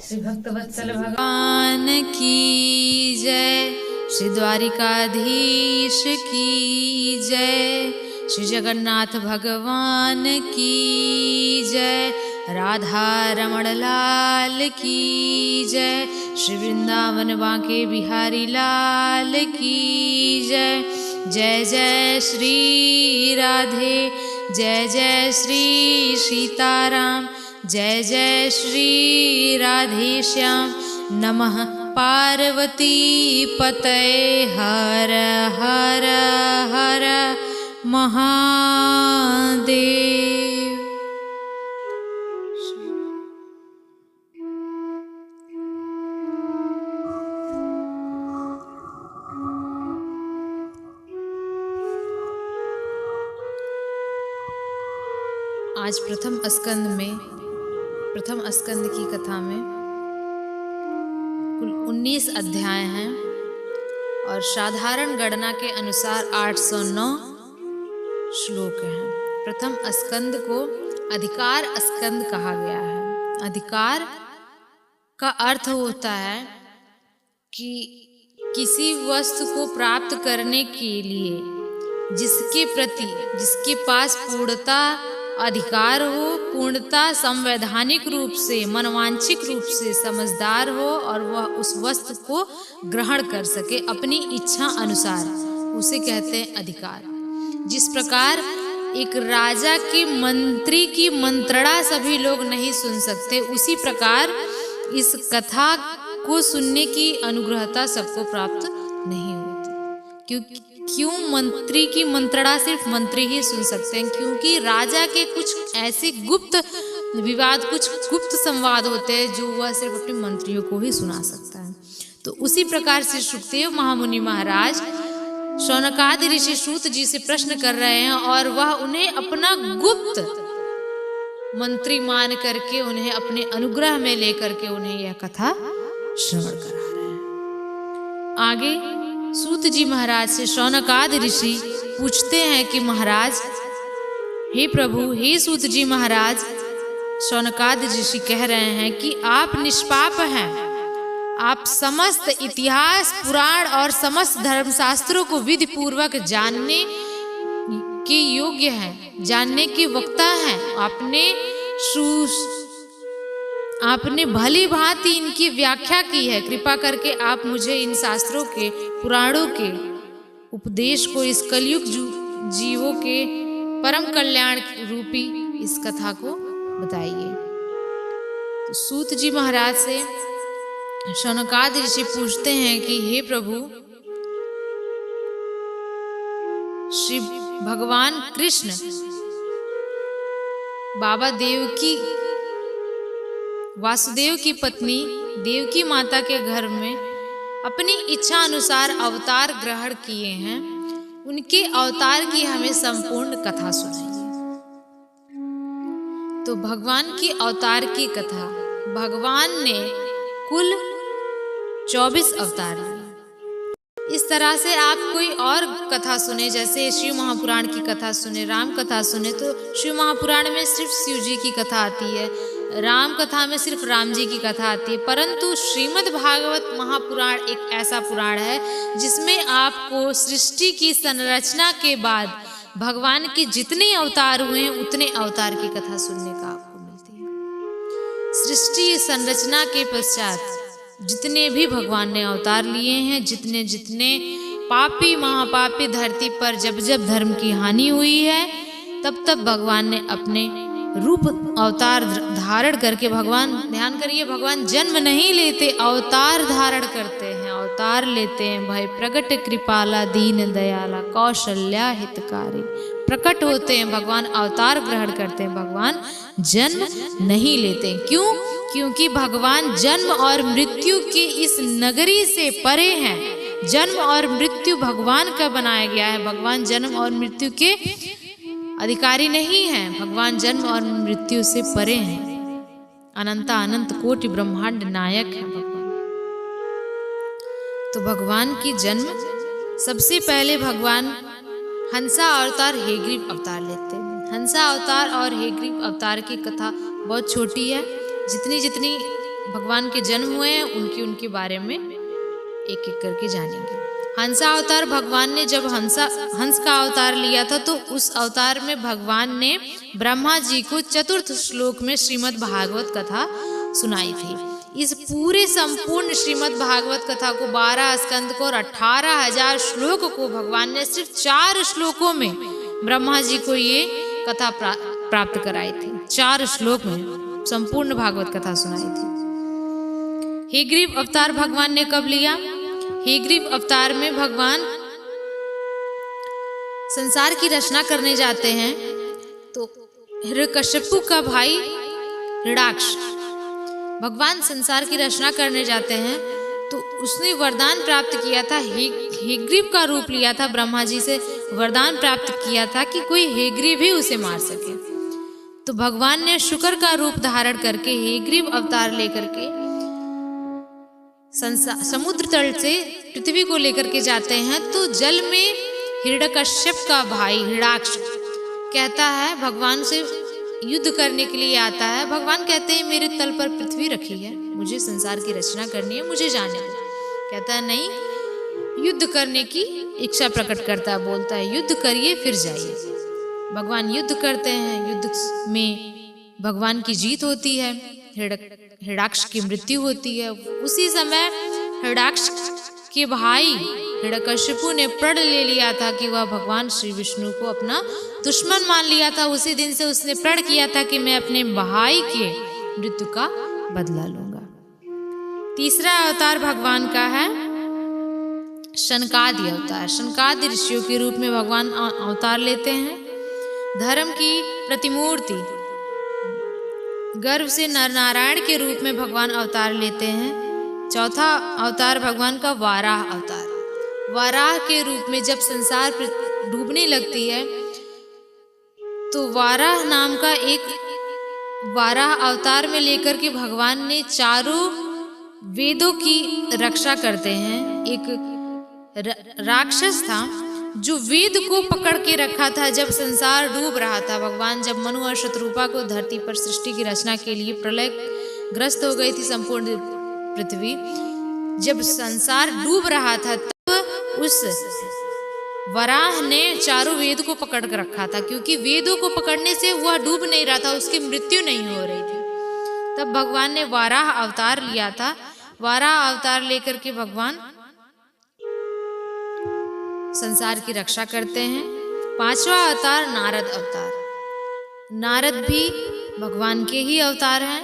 श्री भक्तवत्सल भगवान की जय, श्री द्वारिकाधीश की जय, श्री जगन्नाथ भगवान की जय, राधा रमण लाल की जय, श्री वृंदावन बांके बिहारी लाल की जय। जय जय श्री राधे, जय जय श्री सीताराम, जय जय श्री राधे श्याम। नमः पार्वती पतये, हर हर हर महादेव। आज प्रथम स्कंद की कथा में कुल 19 अध्याय हैं और साधारण गणना के अनुसार 809 श्लोक हैं। प्रथम स्कंद को अधिकार स्कंद कहा गया है। अधिकार का अर्थ होता है कि किसी वस्तु को प्राप्त करने के लिए जिसके प्रति जिसके पास पूर्णता अधिकार हो, पूर्णता संवैधानिक रूप से, मनवांछिक रूप से समझदार हो और वह उस वस्तु को ग्रहण कर सके अपनी इच्छा अनुसार, उसे कहते हैं अधिकार। जिस प्रकार एक राजा के मंत्री की मंत्रणा सभी लोग नहीं सुन सकते, उसी प्रकार इस कथा को सुनने की अनुग्रहता सबको प्राप्त नहीं होती। क्यों मंत्री की मंत्रणा सिर्फ मंत्री ही सुन सकते हैं? क्योंकि राजा के कुछ ऐसे गुप्त विवाद, कुछ गुप्त संवाद होते हैं जो वह सिर्फ अपने मंत्रियों को ही सुना सकता है। तो उसी प्रकार से सुखदेव महामुनि महाराज शौनकादि ऋषि सूत जी से प्रश्न कर रहे हैं और वह उन्हें अपना गुप्त मंत्री मान करके, उन्हें अपने अनुग्रह में लेकर के उन्हें यह कथा श्रवण करा रहे हैं। आगे सूत जी महाराज से शौनकादि ऋषि पूछते हैं कि महाराज, हे प्रभु, हे सूत जी महाराज, शौनकादि ऋषि कह रहे हैं कि आप निष्पाप हैं, आप समस्त इतिहास पुराण और समस्त धर्मशास्त्रों को विधि पूर्वक जानने के योग्य हैं, जानने के वक्ता हैं। आपने भली भांति इनकी व्याख्या की है। कृपा करके आप मुझे इन शास्त्रों के, पुराणों के उपदेश को इस कलयुग जीवों के परम कल्याण रूपी इस कथा को बताइए। तो सूत जी महाराज से शौनकादि ऋषि पूछते हैं कि हे प्रभु, श्री भगवान कृष्ण बाबा देवकी, वासुदेव की पत्नी देवकी माता के घर में अपनी इच्छा अनुसार अवतार ग्रहण किए हैं। उनके अवतार की हमें संपूर्ण कथा सुनाइए। तो भगवान की अवतार की कथा, भगवान ने कुल 24 अवतार लिए। इस तरह से आप कोई और कथा सुने, जैसे शिव महापुराण की कथा सुने, राम कथा सुने, तो शिव महापुराण में सिर्फ शिव जी की कथा आती है, राम कथा में सिर्फ राम जी की कथा आती है। परंतु श्रीमद् भागवत महापुराण एक ऐसा पुराण है जिसमें आपको सृष्टि की संरचना के बाद भगवान के जितने अवतार हुए हैं उतने अवतार की कथा सुनने का आपको मिलती है। सृष्टि संरचना के पश्चात जितने भी भगवान ने अवतार लिए हैं, जितने जितने पापी महापापी धरती पर जब जब धर्म की हानि हुई है, तब तब भगवान ने अपने रूप अवतार धारण करके, भगवान ध्यान करिए, भगवान जन्म नहीं लेते, अवतार धारण करते हैं, अवतार लेते हैं। भय प्रगट कृपाला दीन दयाला कौशल्या हितकारी, प्रकट होते हैं भगवान, अवतार ग्रहण करते हैं, भगवान जन्म नहीं लेते। क्यों? क्योंकि भगवान जन्म और मृत्यु की इस नगरी से परे हैं। जन्म और मृत्यु भगवान का बनाया गया है। भगवान जन्म और मृत्यु के अधिकारी नहीं हैं। भगवान जन्म और मृत्यु से परे हैं। अनंता अनंत कोटि ब्रह्मांड नायक है भगवान। तो भगवान की जन्म, सबसे पहले भगवान हंसा अवतार, हेग्रीव अवतार लेते हैं। हंसा अवतार और हेग्रीव अवतार की कथा बहुत छोटी है। जितनी जितनी भगवान के जन्म हुए हैं उनके बारे में एक एक करके जानेंगे। हंसा अवतार, भगवान ने जब हंस का अवतार लिया था तो उस अवतार में भगवान ने ब्रह्मा जी को चतुर्थ श्लोक में श्रीमद् भागवत कथा सुनाई थी। इस पूरे संपूर्ण श्रीमद् भागवत कथा को 12 स्कंद को और 18,000 श्लोक को भगवान ने सिर्फ 4 श्लोकों में ब्रह्मा जी को ये कथा प्राप्त कराई थी। 4 श्लोक में संपूर्ण भागवत कथा सुनाई थी। हेग्रीव अवतार भगवान ने कब लिया? हेग्रीव अवतार में भगवान संसार की रचना करने जाते हैं तो हिरण्यकश्यपु का भाई हिरण्याक्ष भगवान संसार की रचना करने जाते हैं तो उसने वरदान प्राप्त किया था, हेग्रीव का रूप लिया था, ब्रह्मा जी से वरदान प्राप्त किया था कि कोई हेग्रीव ही उसे मार सके। तो भगवान ने शुक्र का रूप धारण करके हेग्रीव अवतार लेकर के समुद्र तल से पृथ्वी को लेकर के जाते हैं। तो जल में हिरण्यकश्यप का भाई हिरण्याक्ष कहता है, भगवान से युद्ध करने के लिए आता है। भगवान कहते हैं मेरे तल पर पृथ्वी रखी है, मुझे संसार की रचना करनी है, मुझे जाने दो। कहता है नहीं, युद्ध करने की इच्छा प्रकट करता है, बोलता है युद्ध करिए फिर जाइए। भगवान युद्ध करते हैं, युद्ध में भगवान की जीत होती है, हिरण्याक्ष की मृत्यु होती है। उसी समय हिरण्याक्ष के भाई हिरण्यकश्यपु ने प्रण ले लिया था कि वह भगवान श्री विष्णु को अपना दुश्मन मान लिया था। उसी दिन से उसने प्रण किया था कि मैं अपने भाई के मृत्यु का बदला लूंगा। तीसरा अवतार भगवान का है शनकादि अवतार। शनकादि ऋषियों के रूप में भगवान अवतार लेते हैं। धर्म की प्रतिमूर्ति गर्भ से नर नारायण के रूप में भगवान अवतार लेते हैं। चौथा अवतार भगवान का वाराह अवतार। वाराह के रूप में जब संसार डूबने लगती है तो वाराह नाम का एक वाराह अवतार में लेकर के भगवान ने चारों वेदों की रक्षा करते हैं। एक राक्षस था जो वेद को पकड़ के रखा था जब संसार डूब रहा था। भगवान जब मनु और शत्रुपा को धरती पर सृष्टि की रचना के लिए प्रलय ग्रस्त हो गई थी संपूर्ण पृथ्वी, जब संसार डूब रहा था तब उस वराह ने चारों वेद को पकड़ कर रखा था, क्योंकि वेदों को पकड़ने से वह डूब नहीं रहा था, उसकी मृत्यु नहीं हो रही थी। तब भगवान ने वाराह अवतार लिया था। वाराह अवतार लेकर के भगवान संसार की रक्षा करते हैं। पांचवा अवतार नारद अवतार। नारद भी भगवान के ही अवतार हैं।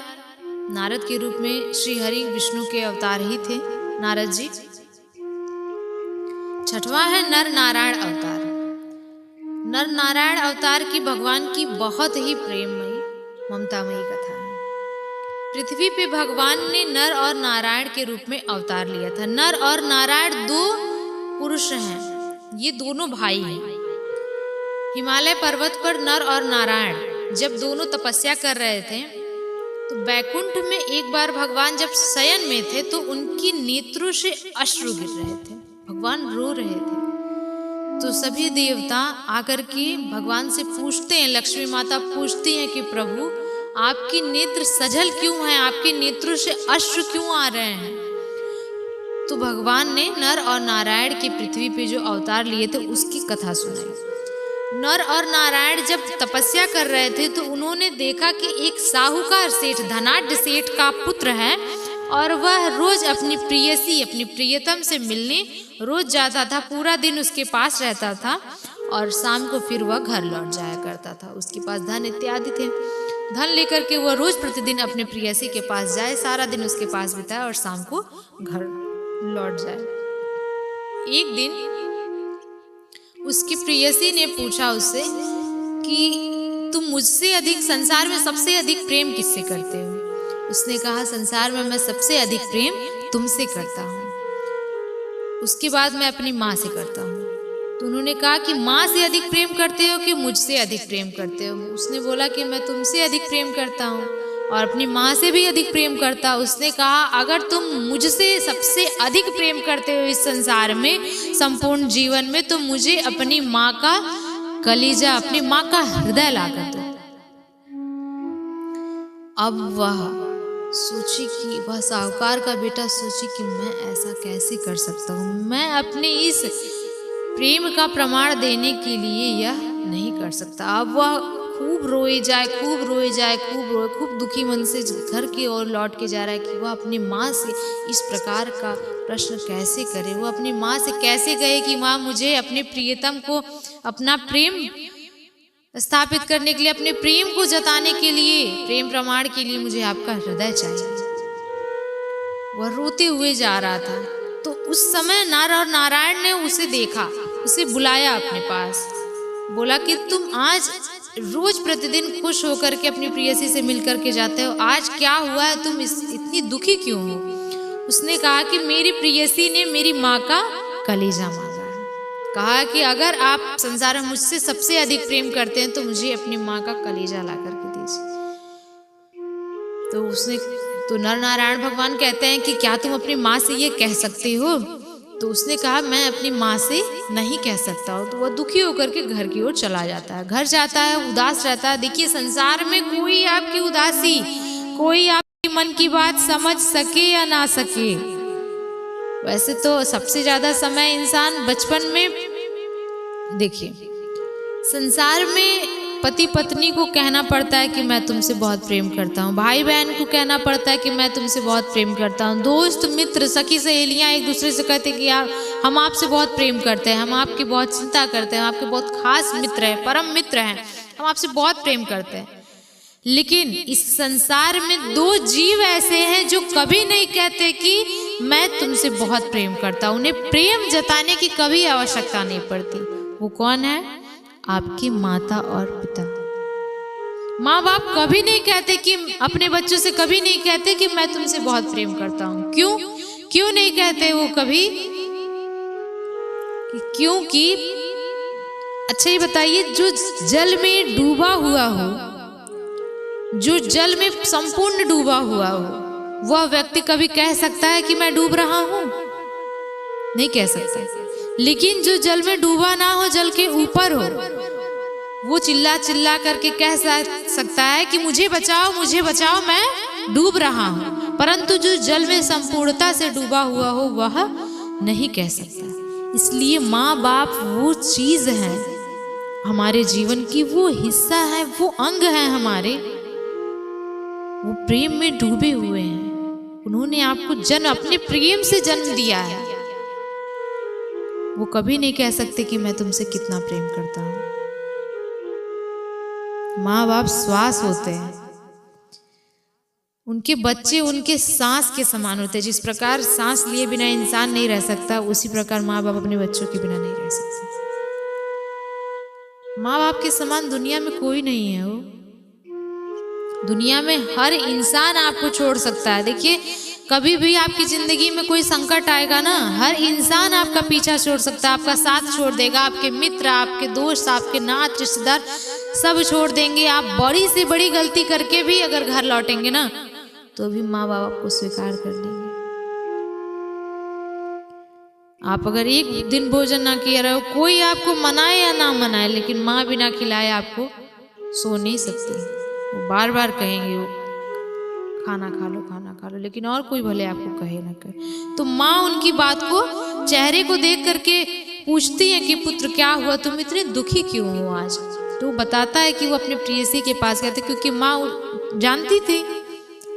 नारद के रूप में श्री हरि विष्णु के अवतार ही थे नारद जी। छठवां है नर नारायण अवतार। नर नारायण अवतार की भगवान की बहुत ही प्रेममयी ममतामयी कथा है। पृथ्वी पे भगवान ने नर और नारायण के रूप में अवतार लिया था। नर और नारायण दो पुरुष हैं, ये दोनों भाई हैं। हिमालय पर्वत पर नर और नारायण जब दोनों तपस्या कर रहे थे तो बैकुंठ में एक बार भगवान जब शयन में थे तो उनकी नेत्रों से अश्रु गिर रहे थे, भगवान रो रहे थे। तो सभी देवता आकर के भगवान से पूछते हैं, लक्ष्मी माता पूछती हैं कि प्रभु आपके नेत्र सजल क्यों हैं, आपके नेत्रों से अश्रु क्यों आ रहे हैं। तो भगवान ने नर और नारायण की पृथ्वी पे जो अवतार लिए थे उसकी कथा सुनाई। नर और नारायण जब तपस्या कर रहे थे तो उन्होंने देखा कि एक साहूकार सेठ, धनाढ्य सेठ का पुत्र है और वह रोज अपनी प्रियसी, अपनी प्रियतम से मिलने रोज जाता था, पूरा दिन उसके पास रहता था और शाम को फिर वह घर लौट जाया करता था। उसके पास धन इत्यादि थे, धन लेकर के वह रोज प्रतिदिन अपने प्रियसी के पास जाए, सारा दिन उसके पास बिताए और शाम को घर लौट जाए। एक दिन उसकी प्रियसी ने पूछा उससे कि तुम मुझसे अधिक, संसार में सबसे अधिक प्रेम किससे करते हो। उसने कहा संसार में मैं सबसे अधिक प्रेम तुमसे करता हूँ, उसके बाद मैं अपनी माँ से करता हूँ। तो उन्होंने कहा कि माँ से अधिक प्रेम करते हो कि मुझसे अधिक प्रेम करते हो। उसने बोला कि मैं तुमसे अधिक प्रेम करता हूँ और अपनी माँ से भी अधिक प्रेम करता। उसने कहा अगर तुम मुझसे सबसे अधिक प्रेम करते हो इस संसार में, संपूर्ण जीवन में, तो मुझे अपनी माँ का कलीजा, अपनी माँ का हृदय ला कर दो। अब वह सोची कि वह साहूकार का बेटा सोची कि मैं ऐसा कैसे कर सकता हूँ, मैं अपने इस प्रेम का प्रमाण देने के लिए यह नहीं कर सकता। अब वह खूब रोए जाए, खूब रोए जाए, खूब रोए, खूब दुखी मन से घर की ओर लौट के जा रहा है कि वह अपनी माँ से इस प्रकार का प्रश्न कैसे करे। वो अपनी माँ से कैसे कहे कि माँ, मुझे अपने प्रियतम को अपना प्रेम स्थापित करने के लिए, अपने प्रेम को जताने के लिए, प्रेम प्रमाण के लिए मुझे आपका हृदय चाहिए। वह रोते हुए जा रहा था। तो उस समय नारायण ने उसे देखा, उसे बुलाया अपने पास, बोला कि तुम आज रोज प्रतिदिन खुश होकर के अपनी प्रियसी से मिलकर के जाते हो, आज क्या हुआ है, तुम इतनी दुखी क्यों हो? उसने कहा कि मेरी प्रियसी ने मेरी माँ का कलेजा मांगा है। कहा कि अगर आप संसार में मुझसे सबसे अधिक प्रेम करते हैं तो मुझे अपनी माँ का कलेजा ला करके दीजिए। तो नर नारायण भगवान कहते हैं कि क्या तुम अपनी माँ से ये कह सकते हो? तो उसने कहा मैं अपनी माँ से नहीं कह सकता हूँ। तो वह दुखी होकर के घर की ओर चला जाता है, घर जाता है, उदास रहता है। देखिए, संसार में कोई आपकी उदासी, कोई आपकी मन की बात समझ सके या ना सके। वैसे तो सबसे ज्यादा समय इंसान बचपन में, देखिए, संसार में पति पत्नी को कहना पड़ता है कि मैं तुमसे बहुत प्रेम करता हूँ, भाई बहन को कहना पड़ता है कि मैं तुमसे बहुत प्रेम करता हूँ, दोस्त मित्र सखी सहेलियाँ एक दूसरे से कहते हैं कि यार हम आपसे बहुत प्रेम करते हैं, हम आपकी बहुत चिंता करते हैं, हम आपके बहुत खास मित्र हैं, परम मित्र हैं, हम आपसे बहुत प्रेम करते हैं। लेकिन इस संसार में दो जीव ऐसे हैं जो कभी नहीं कहते कि मैं तुमसे बहुत प्रेम करता हूँ, उन्हें प्रेम जताने की कभी आवश्यकता नहीं पड़ती। वो कौन है? आपकी माता और पिता। माँ बाप कभी नहीं कहते कि, अपने बच्चों से कभी नहीं कहते कि मैं तुमसे बहुत प्रेम करता हूँ। क्यों नहीं कहते वो कभी? क्योंकि अच्छा ये बताइए, जो जल में डूबा हुआ हो, जो जल में संपूर्ण डूबा हुआ हो, वह व्यक्ति कभी कह सकता है कि मैं डूब रहा हूं? नहीं कह सकता। लेकिन जो जल में डूबा ना हो, जल के ऊपर हो, वो चिल्ला चिल्ला करके कह सकता है कि मुझे बचाओ, मुझे बचाओ, मैं डूब रहा हूं। परंतु जो जल में संपूर्णता से डूबा हुआ हो, वह नहीं कह सकता। इसलिए माँ बाप वो चीज है हमारे जीवन की, वो हिस्सा है, वो अंग है हमारे, वो प्रेम में डूबे हुए हैं। उन्होंने आपको अपने प्रेम से जन्म दिया है। वो कभी नहीं कह सकते कि मैं तुमसे कितना प्रेम करता हूं। माँ बाप श्वास होते हैं, उनके बच्चे उनके सांस के समान होते हैं। जिस प्रकार सांस लिए बिना इंसान नहीं रह सकता, उसी प्रकार माँ बाप अपने बच्चों के बिना नहीं रह सकते। माँ बाप के समान दुनिया में कोई नहीं है। वो दुनिया में हर इंसान आपको छोड़ सकता है। देखिए, कभी भी आपकी जिंदगी में कोई संकट आएगा ना, हर इंसान आपका पीछा छोड़ सकता है, आपका साथ छोड़ देगा। आपके मित्र, आपके दोस्त, आपके नात रिश्तेदार सब छोड़ देंगे। आप बड़ी से बड़ी गलती करके भी अगर घर लौटेंगे ना, तो भी माँ बाप आपको स्वीकार कर लेंगे। आप अगर एक दिन भोजन ना किया रहे हो, कोई आपको मनाए या ना मनाए, लेकिन माँ बिना खिलाए आपको सो नहीं सकती। वो बार बार कहेंगे, वो खाना खा लो, खाना खा लो, लेकिन और कोई भले आपको कहे ना कहे। तो माँ उनकी बात को, चेहरे को देख करके पूछती है कि पुत्र क्या हुआ, तुम इतने दुखी क्यों हो आज? तो बताता है कि वो अपने प्रियसी के पास गया था, क्योंकि माँ जानती थी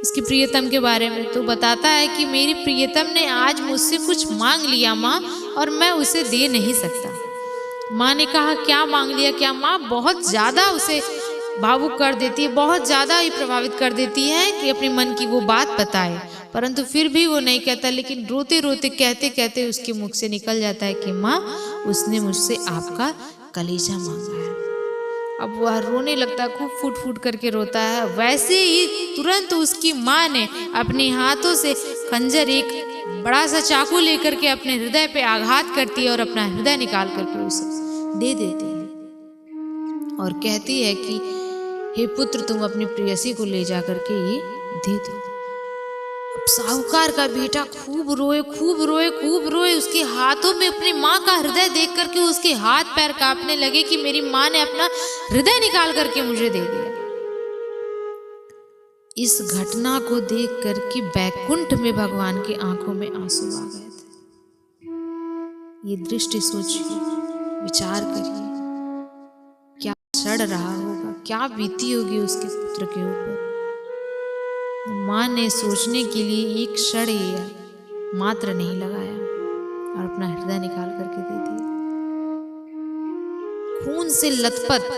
उसकी प्रियतम के बारे में। तो बताता है कि मेरी प्रियतम ने आज मुझसे कुछ मांग लिया माँ, और मैं उसे दे नहीं सकता। माँ ने कहा क्या मांग लिया? क्या? माँ बहुत ज्यादा उसे भावुक कर देती है, बहुत ज्यादा ही प्रभावित कर देती है कि अपने मन की वो बात बताए, परंतु फिर भी वो नहीं कहता। लेकिन रोते रोते, कहते कहते उसके मुख से निकल जाता है कि माँ, उसने मुझसे आपका कलेजा मांगा है। अब वह रोने लगता, खूब फूट फूट करके रोता है। वैसे ही तुरंत उसकी माँ ने अपने हाथों से खंजर, एक बड़ा सा चाकू लेकर के अपने हृदय पे आघात करती है और अपना हृदय निकाल करके उसे दे देती है और कहती है कि हे पुत्र, तुम अपनी प्रियसी को ले जा करके ये दे दो। अब साहूकार का बेटा खूब रोए, खूब रोए, खूब रोए। उसके हाथों में अपनी माँ का हृदय देख करके उसके हाथ पैर कांपने लगे कि मेरी माँ ने अपना हृदय निकाल करके मुझे दे दिया। इस घटना को देख कर कि बैकुंठ में भगवान की आंखों में आंसू आ गए थे। ये दृष्टि सोचिए, विचार करिए, क्या सड़ रहा होगा, क्या बीती होगी उसके पुत्र के ऊपर। माँ ने सोचने के लिए एक क्षण या मात्र नहीं लगाया और अपना हृदय निकाल करके दे दिया। खून से लथपथ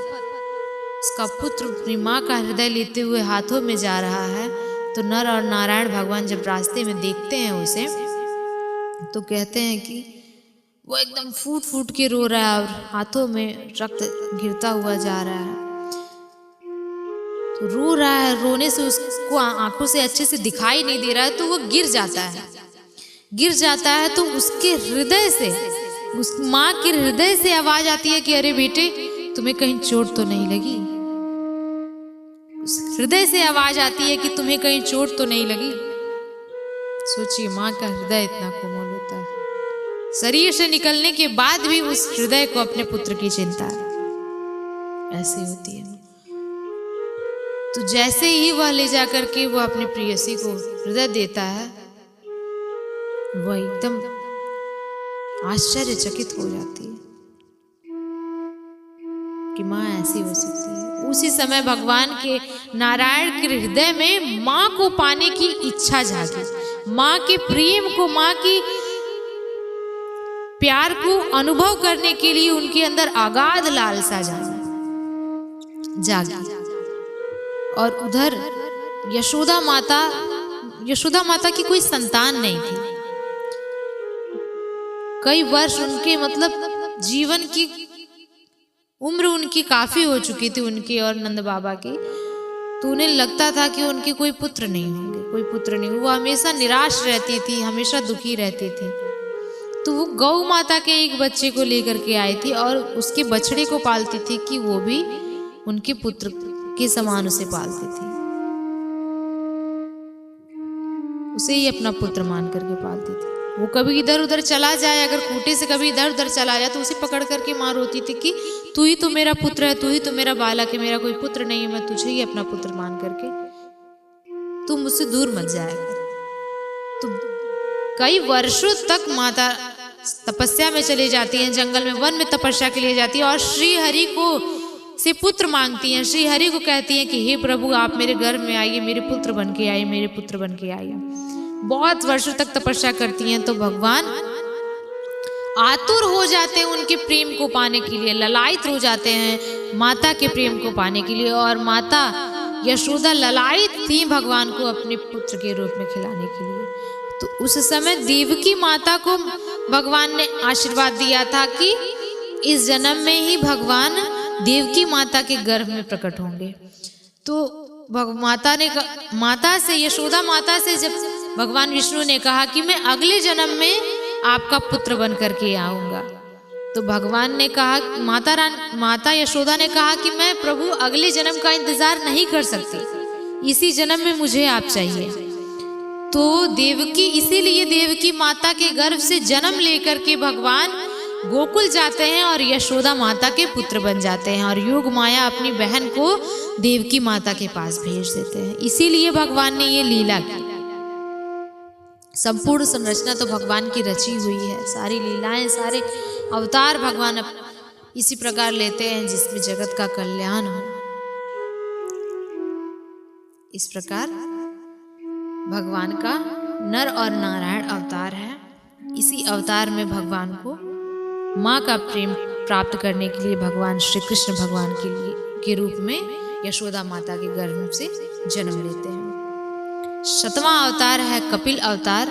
उसका पुत्र अपनी माँ का हृदय लेते हुए हाथों में जा रहा है, तो नर और नारायण भगवान जब रास्ते में देखते हैं उसे, तो कहते हैं कि वो एकदम फूट फूट के रो रहा है और हाथों में रक्त गिरता हुआ जा रहा है। तो रो रहा है, रोने से उसको आंखों से अच्छे से दिखाई नहीं दे रहा है, तो वो गिर जाता है। तो उसके हृदय से, उस माँ के हृदय से आवाज आती है कि अरे बेटे, तुम्हें कहीं चोट तो नहीं लगी। उस हृदय से आवाज आती है कि तुम्हें कहीं चोट तो नहीं लगी। सोचिए, माँ का हृदय इतना कोमल होता है, शरीर से निकलने के बाद भी उस हृदय को अपने पुत्र की चिंता ऐसी होती है। तो जैसे ही वह ले जाकर के वो अपने प्रेयसी को हृदय देता है, वह एकदम आश्चर्यचकित हो जाती है कि माँ ऐसी हो सकती है। उसी समय भगवान के नारायण के हृदय में माँ को पाने की इच्छा जागी, माँ के प्रेम को, माँ की प्यार को अनुभव करने के लिए उनके अंदर अगाध लालसा जागी। और उधर यशोदा माता की कोई संतान नहीं थी। कई वर्ष उनके, मतलब जीवन की उम्र उनकी काफी हो चुकी थी, उनकी और नंद बाबा की। तो उन्हें लगता था कि उनके कोई पुत्र नहीं होंगे, कोई पुत्र नहीं। वो हमेशा निराश रहती थी, हमेशा दुखी रहती थी। तो वो गौ माता के एक बच्चे को लेकर के आई थी और उसके बछड़े को पालती थी कि वो भी उनके पुत्र के समान उसे पालती थी, उसे ही अपना पुत्र मान करके पालती थी। वो कभी इधर उधर चला जाए, अगर खूंटे से कभी इधर उधर चला जाए, तो उसे पकड़ करके माँ रोती थी कि तू ही तो मेरा पुत्र है, तू ही तो मेरा बालक है, मेरा कोई पुत्र नहीं है, मैं तुझे ही अपना पुत्र मान करके, तू मुझसे दूर मत जाएगा। तो कई वर्षों तक माता तपस्या में चली जाती हैं, जंगल में, वन में तपस्या के लिए जाती है और श्री हरि को से पुत्र मांगती हैं। श्री हरि को कहती हैं कि हे प्रभु, आप मेरे गर्भ में आइए, मेरे पुत्र बन के आइए, मेरे पुत्र बन के आइए। बहुत वर्षों तक तपस्या करती हैं। तो भगवान आतुर हो जाते हैं उनके प्रेम को पाने के लिए, ललायित हो जाते हैं माता के प्रेम को पाने के लिए। और माता यशोदा ललायित थी भगवान को अपने पुत्र के रूप में खिलाने के लिए। तो उस समय देवकी माता को भगवान ने आशीर्वाद दिया था कि इस जन्म में ही भगवान देवकी माता के गर्भ में प्रकट होंगे। तो माता से, यशोदा माता से जब भगवान विष्णु ने कहा कि मैं अगले जन्म में आपका पुत्र बन करके आऊंगा, तो भगवान ने कहा, माता यशोदा ने कहा कि मैं प्रभु अगले जन्म का इंतजार नहीं कर सकती, इसी जन्म में मुझे आप चाहिए। तो इसीलिए देवकी माता के गर्भ से जन्म लेकर के भगवान गोकुल जाते हैं और यशोदा माता के पुत्र बन जाते हैं और योग माया अपनी बहन को देवकी माता के पास भेज देते हैं। इसीलिए भगवान ने ये लीला की। संपूर्ण संरचना तो भगवान की रची हुई है, सारी लीलाएं, सारे अवतार भगवान इसी प्रकार लेते हैं जिसमें जगत का कल्याण हो। इस प्रकार भगवान का नर और नारायण अवतार है। इसी अवतार में भगवान को माँ का प्रेम प्राप्त करने के लिए भगवान श्री कृष्ण भगवान के रूप में यशोदा माता के गर्भ से जन्म लेते हैं। 7वां अवतार है कपिल अवतार।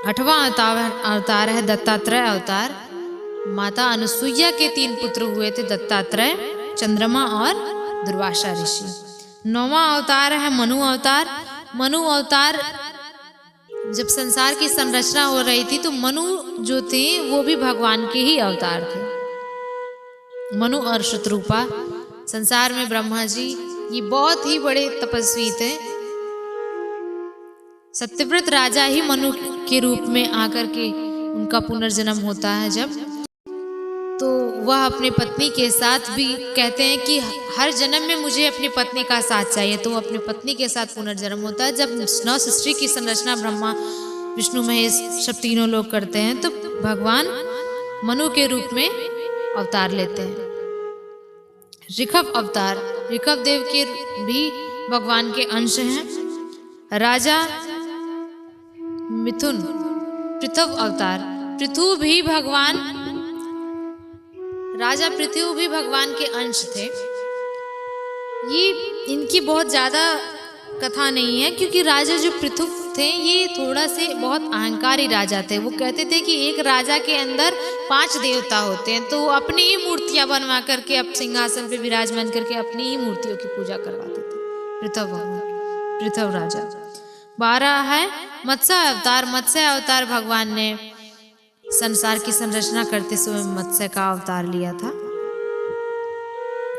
8वां अवतार है दत्तात्रेय अवतार। माता अनुसुईया के 3 पुत्र हुए थे, दत्तात्रेय, चंद्रमा और दुर्वासा ऋषि। 9वां अवतार है मनु अवतार। मनु अवतार जब संसार की संरचना हो रही थी तो मनु जो थे वो भी भगवान के ही अवतार थे। मनु और शत्रुपा, संसार में ब्रह्मा जी ये बहुत ही बड़े तपस्वी थे। सत्यव्रत राजा ही मनु के रूप में आकर के उनका पुनर्जन्म होता है जब, तो वह अपनी पत्नी के साथ भी कहते हैं कि हर जन्म में मुझे अपनी पत्नी का साथ चाहिए, तो अपनी पत्नी के साथ पुनर्जन्म होता है। जब नौ सृष्टि की संरचना ब्रह्मा विष्णु महेश सब तीनों लोग करते हैं, तो भगवान मनु के रूप में अवतार लेते हैं। ऋषभ अवतार, ऋषभ देव के भी भगवान के अंश हैं। राजा मिथुन पृथु अवतार, पृथु भी भगवान, राजा पृथु भी भगवान के अंश थे। ये इनकी बहुत ज्यादा कथा नहीं है, क्योंकि राजा जो पृथु थे ये थोड़ा से बहुत अहंकारी राजा थे। वो कहते थे कि एक राजा के अंदर 5 देवता होते हैं, तो अपनी ही मूर्तियां बनवा करके अब सिंहासन पे विराजमान करके अपनी ही मूर्तियों की पूजा करवाते थे पृथु भगवान, पृथु राजा। 12 है मत्स्य अवतार, मत्स्य अवतार भगवान ने संसार की संरचना करते समय मत्स्य का अवतार लिया था।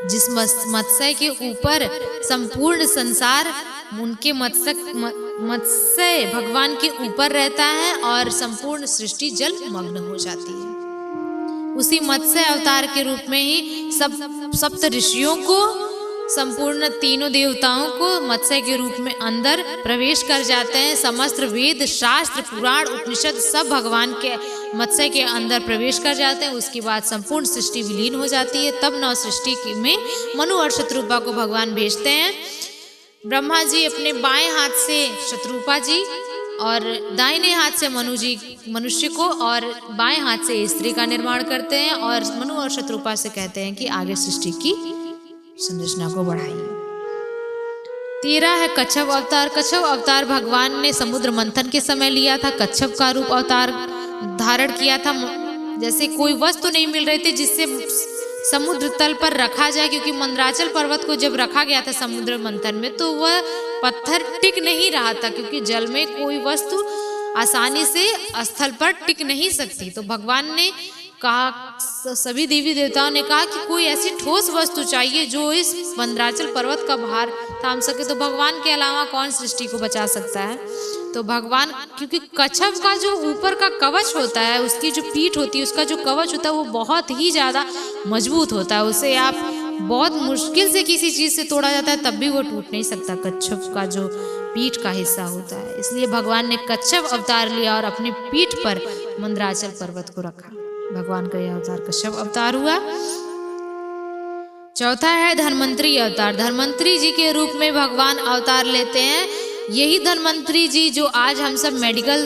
जिस मत्स्य के ऊपर संपूर्ण संसार उनके मत्स्य भगवान के ऊपर रहता है और संपूर्ण सृष्टि जल मग्न हो जाती है। उसी मत्स्य अवतार के रूप में ही सप्त ऋषियों को, संपूर्ण तीनों देवताओं को मत्स्य के रूप में अंदर प्रवेश कर जाते हैं। समस्त वेद शास्त्र पुराण उपनिषद सब भगवान के मत्स्य के अंदर प्रवेश कर जाते हैं। उसके बाद संपूर्ण सृष्टि विलीन हो जाती है। तब नौ सृष्टि में मनु और शत्रुपा को भगवान भेजते हैं। ब्रह्मा जी अपने बाएं हाथ से शत्रुपा जी और दाहिने हाथ से मनु जी मनुष्य को और बाएं हाथ से स्त्री का निर्माण करते हैं और मनु और शत्रुपा से कहते हैं कि आगे सृष्टि की संरचना को बढ़ाइए। 13 है कच्छप अवतार। कच्छप अवतार भगवान ने समुद्र मंथन के समय लिया था। कच्छप का रूप अवतार धारण किया था। जैसे कोई वस्तु नहीं मिल रही थी जिससे समुद्र तल पर रखा जाए, क्योंकि मंदराचल पर्वत को जब रखा गया था समुद्र मंथन में तो वह पत्थर टिक नहीं रहा था, क्योंकि जल में कोई वस्तु आसानी से स्थल पर टिक नहीं सकती। तो भगवान ने कहा, सभी देवी देवताओं ने कहा कि कोई ऐसी ठोस वस्तु चाहिए जो इस मंदराचल पर्वत का भार थाम सके। तो भगवान के अलावा कौन सृष्टि को बचा सकता है? तो भगवान, क्योंकि कच्छप का जो ऊपर का कवच होता है, उसकी जो पीठ होती है, उसका जो कवच होता है वो बहुत ही ज्यादा मजबूत होता है। उसे आप बहुत मुश्किल से किसी चीज से तोड़ा जाता है तब भी वो टूट नहीं सकता। कच्छप का जो पीठ का हिस्सा होता है, इसलिए भगवान ने कच्छप अवतार लिया और अपनी पीठ पर मंदराचल पर्वत को रखा। भगवान का यह अवतार कच्छप अवतार हुआ। चौथा है धन्वंतरी अवतार। धन्वंतरी जी के रूप में भगवान अवतार लेते हैं। यही धन्वंतरी जी जो आज हम सब मेडिकल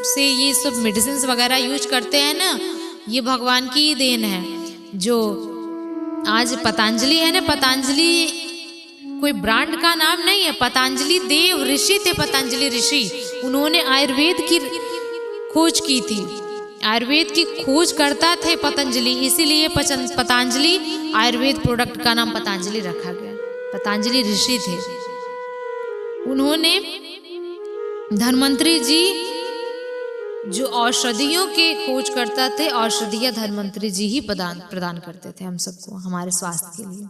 से ये सब मेडिसिन वगैरह यूज करते हैं ना, ये भगवान की ही देन है। जो आज पतंजलि है ना, पतंजलि कोई ब्रांड का नाम नहीं है। पतंजलि देव ऋषि थे, पतंजलि ऋषि। उन्होंने आयुर्वेद की खोज की थी। आयुर्वेद की खोज करता थे पतंजलि, इसीलिए पतंजलि आयुर्वेद प्रोडक्ट का नाम पतंजलि रखा गया। पतंजलि ऋषि थे। उन्होंने धन्वंतरी जी जो औषधियों के खोज करता थे, औषधियां धन्वंतरी जी ही प्रदान करते थे हम सबको, हमारे स्वास्थ्य के लिए।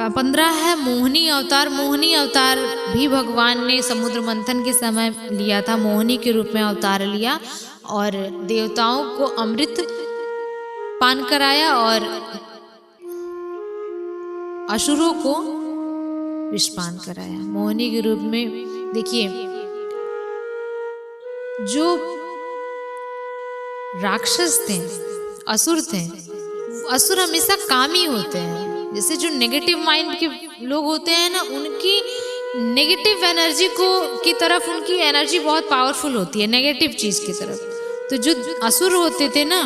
15 है मोहिनी अवतार। मोहिनी अवतार भी भगवान ने समुद्र मंथन के समय लिया था। मोहिनी के रूप में अवतार लिया और देवताओं को अमृत पान कराया और असुरों को विषपान कराया। मोहिनी के रूप में देखिए, जो राक्षस थे, असुर थे, असुर हमेशा कामी होते हैं। जैसे जो नेगेटिव माइंड के लोग होते हैं ना, उनकी नेगेटिव एनर्जी की तरफ उनकी एनर्जी बहुत पावरफुल होती है, नेगेटिव चीज की तरफ। तो जो असुर होते थे ना,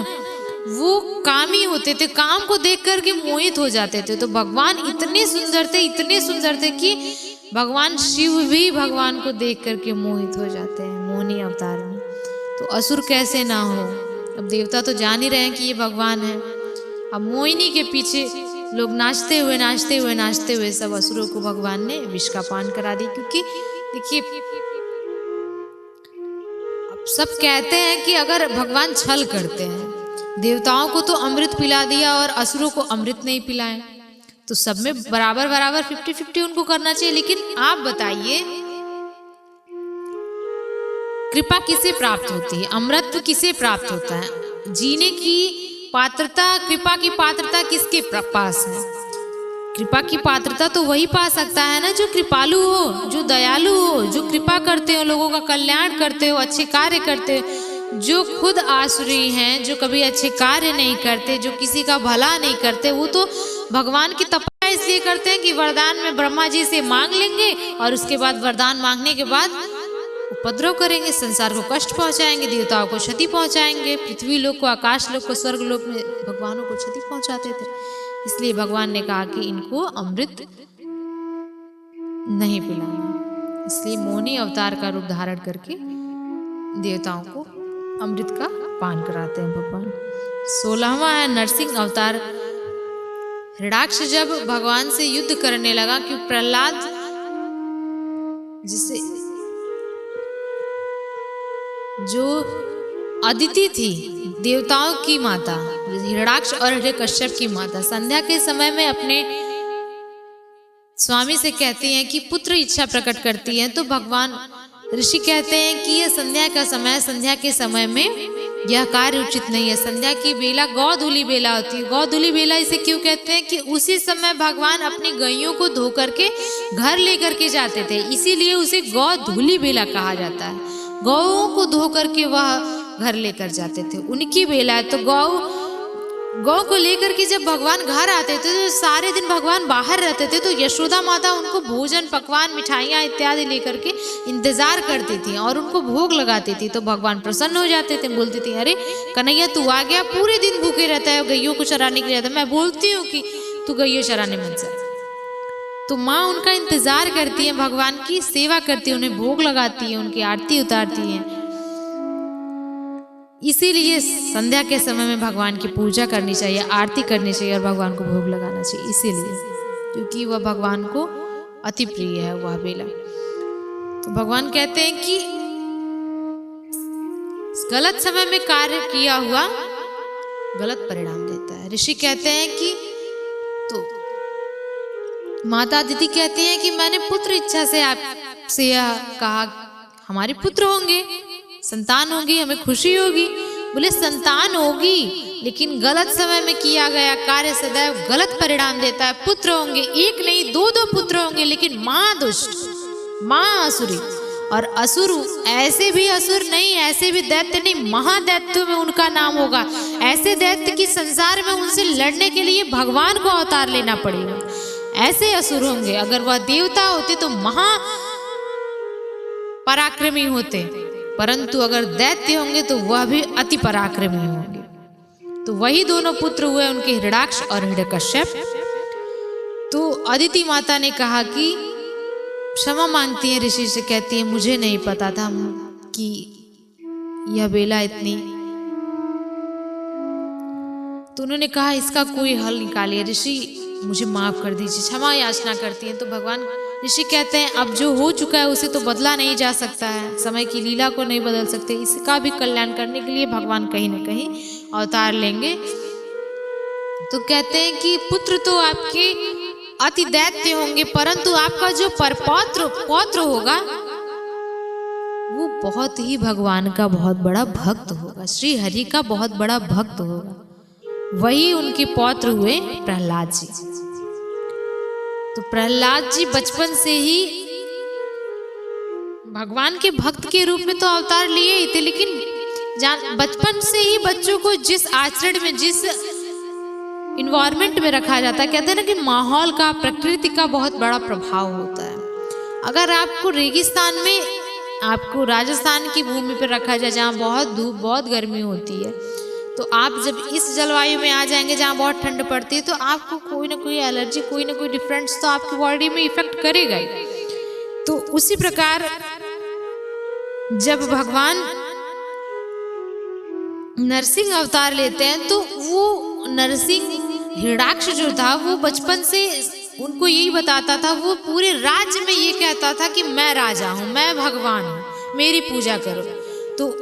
वो कामी होते थे, काम को देख करके मोहित हो जाते थे। तो भगवान इतने सुंदर थे, इतने सुंदर थे कि भगवान शिव भी भगवान को देख करके मोहित हो जाते हैं मोहिनी अवतार में। तो असुर कैसे ना हो? अब देवता तो जान ही रहे हैं कि ये भगवान है। अब मोहिनी के पीछे लोग नाचते हुए सब असुरों को भगवान ने विष का पान करा दी। क्योंकि देखिए, अब सब कहते हैं कि अगर भगवान छल करते हैं, देवताओं को तो अमृत पिला दिया और असुरों को अमृत नहीं पिलाए, तो सब में बराबर 50-50 उनको करना चाहिए। लेकिन आप बताइए, कृपा किसे प्राप्त होती है? अमृत किसे प्राप्त होता है? जीने की पात्रता, कृपा की पात्रता किसके पास है? कृपा की पात्रता तो वही पा सकता है ना जो कृपालु हो, जो दयालु हो, जो कृपा करते हो, लोगों का कल्याण करते हो, अच्छे कार्य करते हो। जो खुद आसुरी हैं, जो कभी अच्छे कार्य नहीं करते, जो किसी का भला नहीं करते, वो तो भगवान की तपस्या इसलिए करते हैं कि वरदान में ब्रह्मा जी से मांग लेंगे और उसके बाद वरदान मांगने के बाद उपद्रव करेंगे, संसार को कष्ट पहुंचाएंगे, देवताओं को क्षति पहुंचाएंगे, पृथ्वी लोक को, आकाश लोक को, स्वर्ग लोक में भगवानों को क्षति पहुंचाते थे। इसलिए भगवान ने कहा कि इनको अमृत नहीं पिलाना। इसलिए मोहिनी अवतार का रूप धारण करके देवताओं को अमृत का पान कराते हैं भगवान। 16वां है नरसिंह अवतार। हिरण्याक्ष जब भगवान से युद्ध करने लगा कि प्रहलाद जिसे जो अदिति थी, देवताओं की माता, हिरण्याक्ष और हिरण्यकश्यप की माता, संध्या के समय में अपने स्वामी से कहती हैं कि पुत्र इच्छा प्रकट करती हैं। तो भगवान ऋषि कहते हैं कि यह संध्या का समय है, संध्या के समय में यह कार्य उचित नहीं है। संध्या की बेला गौधूली बेला होती है। गौधूली बेला इसे क्यों कहते हैं कि उसी समय भगवान अपनी गायों को धो करके घर लेकर के जाते थे, इसीलिए उसे गौधूली बेला कहा जाता है। गौओं को धो करके वह घर लेकर जाते थे, उनकी बेला है। तो गौ को लेकर के जब भगवान घर आते थे तो सारे दिन भगवान बाहर रहते थे, तो यशोदा माता उनको भोजन, पकवान, मिठाइयाँ इत्यादि लेकर के इंतजार करती थी और उनको भोग लगाती थी। तो भगवान प्रसन्न हो जाते थे, बोलती थी अरे कन्हैया तू आ गया, पूरे दिन भूखे रहता है, गैयों को चराने के लिए जाता है, मैं बोलती हूँ कि तू गैयों चराने मत जा। तो माँ उनका इंतजार करती है, भगवान की सेवा करती है, उन्हें भोग लगाती है, उनकी आरती उतारती है। इसीलिए संध्या के समय में भगवान की पूजा करनी चाहिए, आरती करनी चाहिए और भगवान को भोग लगाना चाहिए, इसीलिए क्योंकि वह भगवान को अति प्रिय है वह बेला। तो भगवान कहते हैं कि गलत समय में कार्य किया हुआ गलत परिणाम देता है। ऋषि कहते हैं कि तो माता अदिति कहती हैं कि मैंने पुत्र इच्छा से आपसे यह कहा, हमारे पुत्र होंगे, संतान होगी, हमें खुशी होगी। बोले संतान होगी, लेकिन गलत समय में किया गया कार्य सदैव गलत परिणाम देता है। पुत्र होंगे, एक नहीं दो पुत्र होंगे, लेकिन माँ दुष्ट, माँ असुरी। और असुर ऐसे भी असुर नहीं, ऐसे भी दैत्य नहीं, महादैत्य में उनका नाम होगा। ऐसे दैत्य की संसार में उनसे लड़ने के लिए भगवान को अवतार लेना पड़ेगा। ऐसे असुर होंगे। अगर वह देवता होते तो महा पराक्रमी होते, परंतु अगर दैत्य होंगे तो वह भी अति पराक्रमी होंगे। तो वही दोनों पुत्र हुए उनके, हिरण्याक्ष और हिरण्यकश्यप। तो अदिति माता ने कहा कि क्षमा मांगती है ऋषि से, कहती है मुझे नहीं पता था कि यह बेला इतनी। तो उन्होंने कहा इसका कोई हल निकालिए ऋषि, मुझे माफ कर दीजिए, क्षमा याचना करती हैं। तो भगवान ऋषि कहते हैं अब जो हो चुका है उसे तो बदला नहीं जा सकता है, समय की लीला को नहीं बदल सकते, इसका भी कल्याण करने के लिए भगवान कहीं न कहीं अवतार लेंगे। तो कहते हैं कि पुत्र तो आपके अति दैत्य होंगे, परंतु आपका जो पौत्र होगा वो बहुत ही भगवान का बहुत बड़ा भक्त होगा, श्री हरि का बहुत बड़ा भक्त होगा। वही उनके पौत्र हुए प्रहलाद जी। तो प्रहलाद जी बचपन से ही भगवान के भक्त के रूप में तो अवतार लिए ही थे, लेकिन बचपन से ही बच्चों को जिस आचरण में, जिस इन्वायरमेंट में रखा जाता है, कहते हैं ना कि माहौल का, प्रकृति का बहुत बड़ा प्रभाव होता है। अगर आपको रेगिस्तान में, आपको राजस्थान की भूमि पर रखा जाए जहाँ बहुत धूप, बहुत गर्मी होती है, तो आप जब इस जलवायु में आ जाएंगे जहाँ बहुत ठंड पड़ती है, तो आपको कोई ना कोई एलर्जी, कोई ना कोई डिफरेंस तो आपकी बॉडी में इफेक्ट करेगा ही। तो उसी प्रकार जब भगवान नरसिंह अवतार लेते हैं तो वो नरसिंह हिरण्याक्ष जो था वो बचपन से उनको यही बताता था, वो पूरे राज्य में ये कहता था कि मैं राजा हूँ, मैं भगवान हूँ, मेरी पूजा करो। तो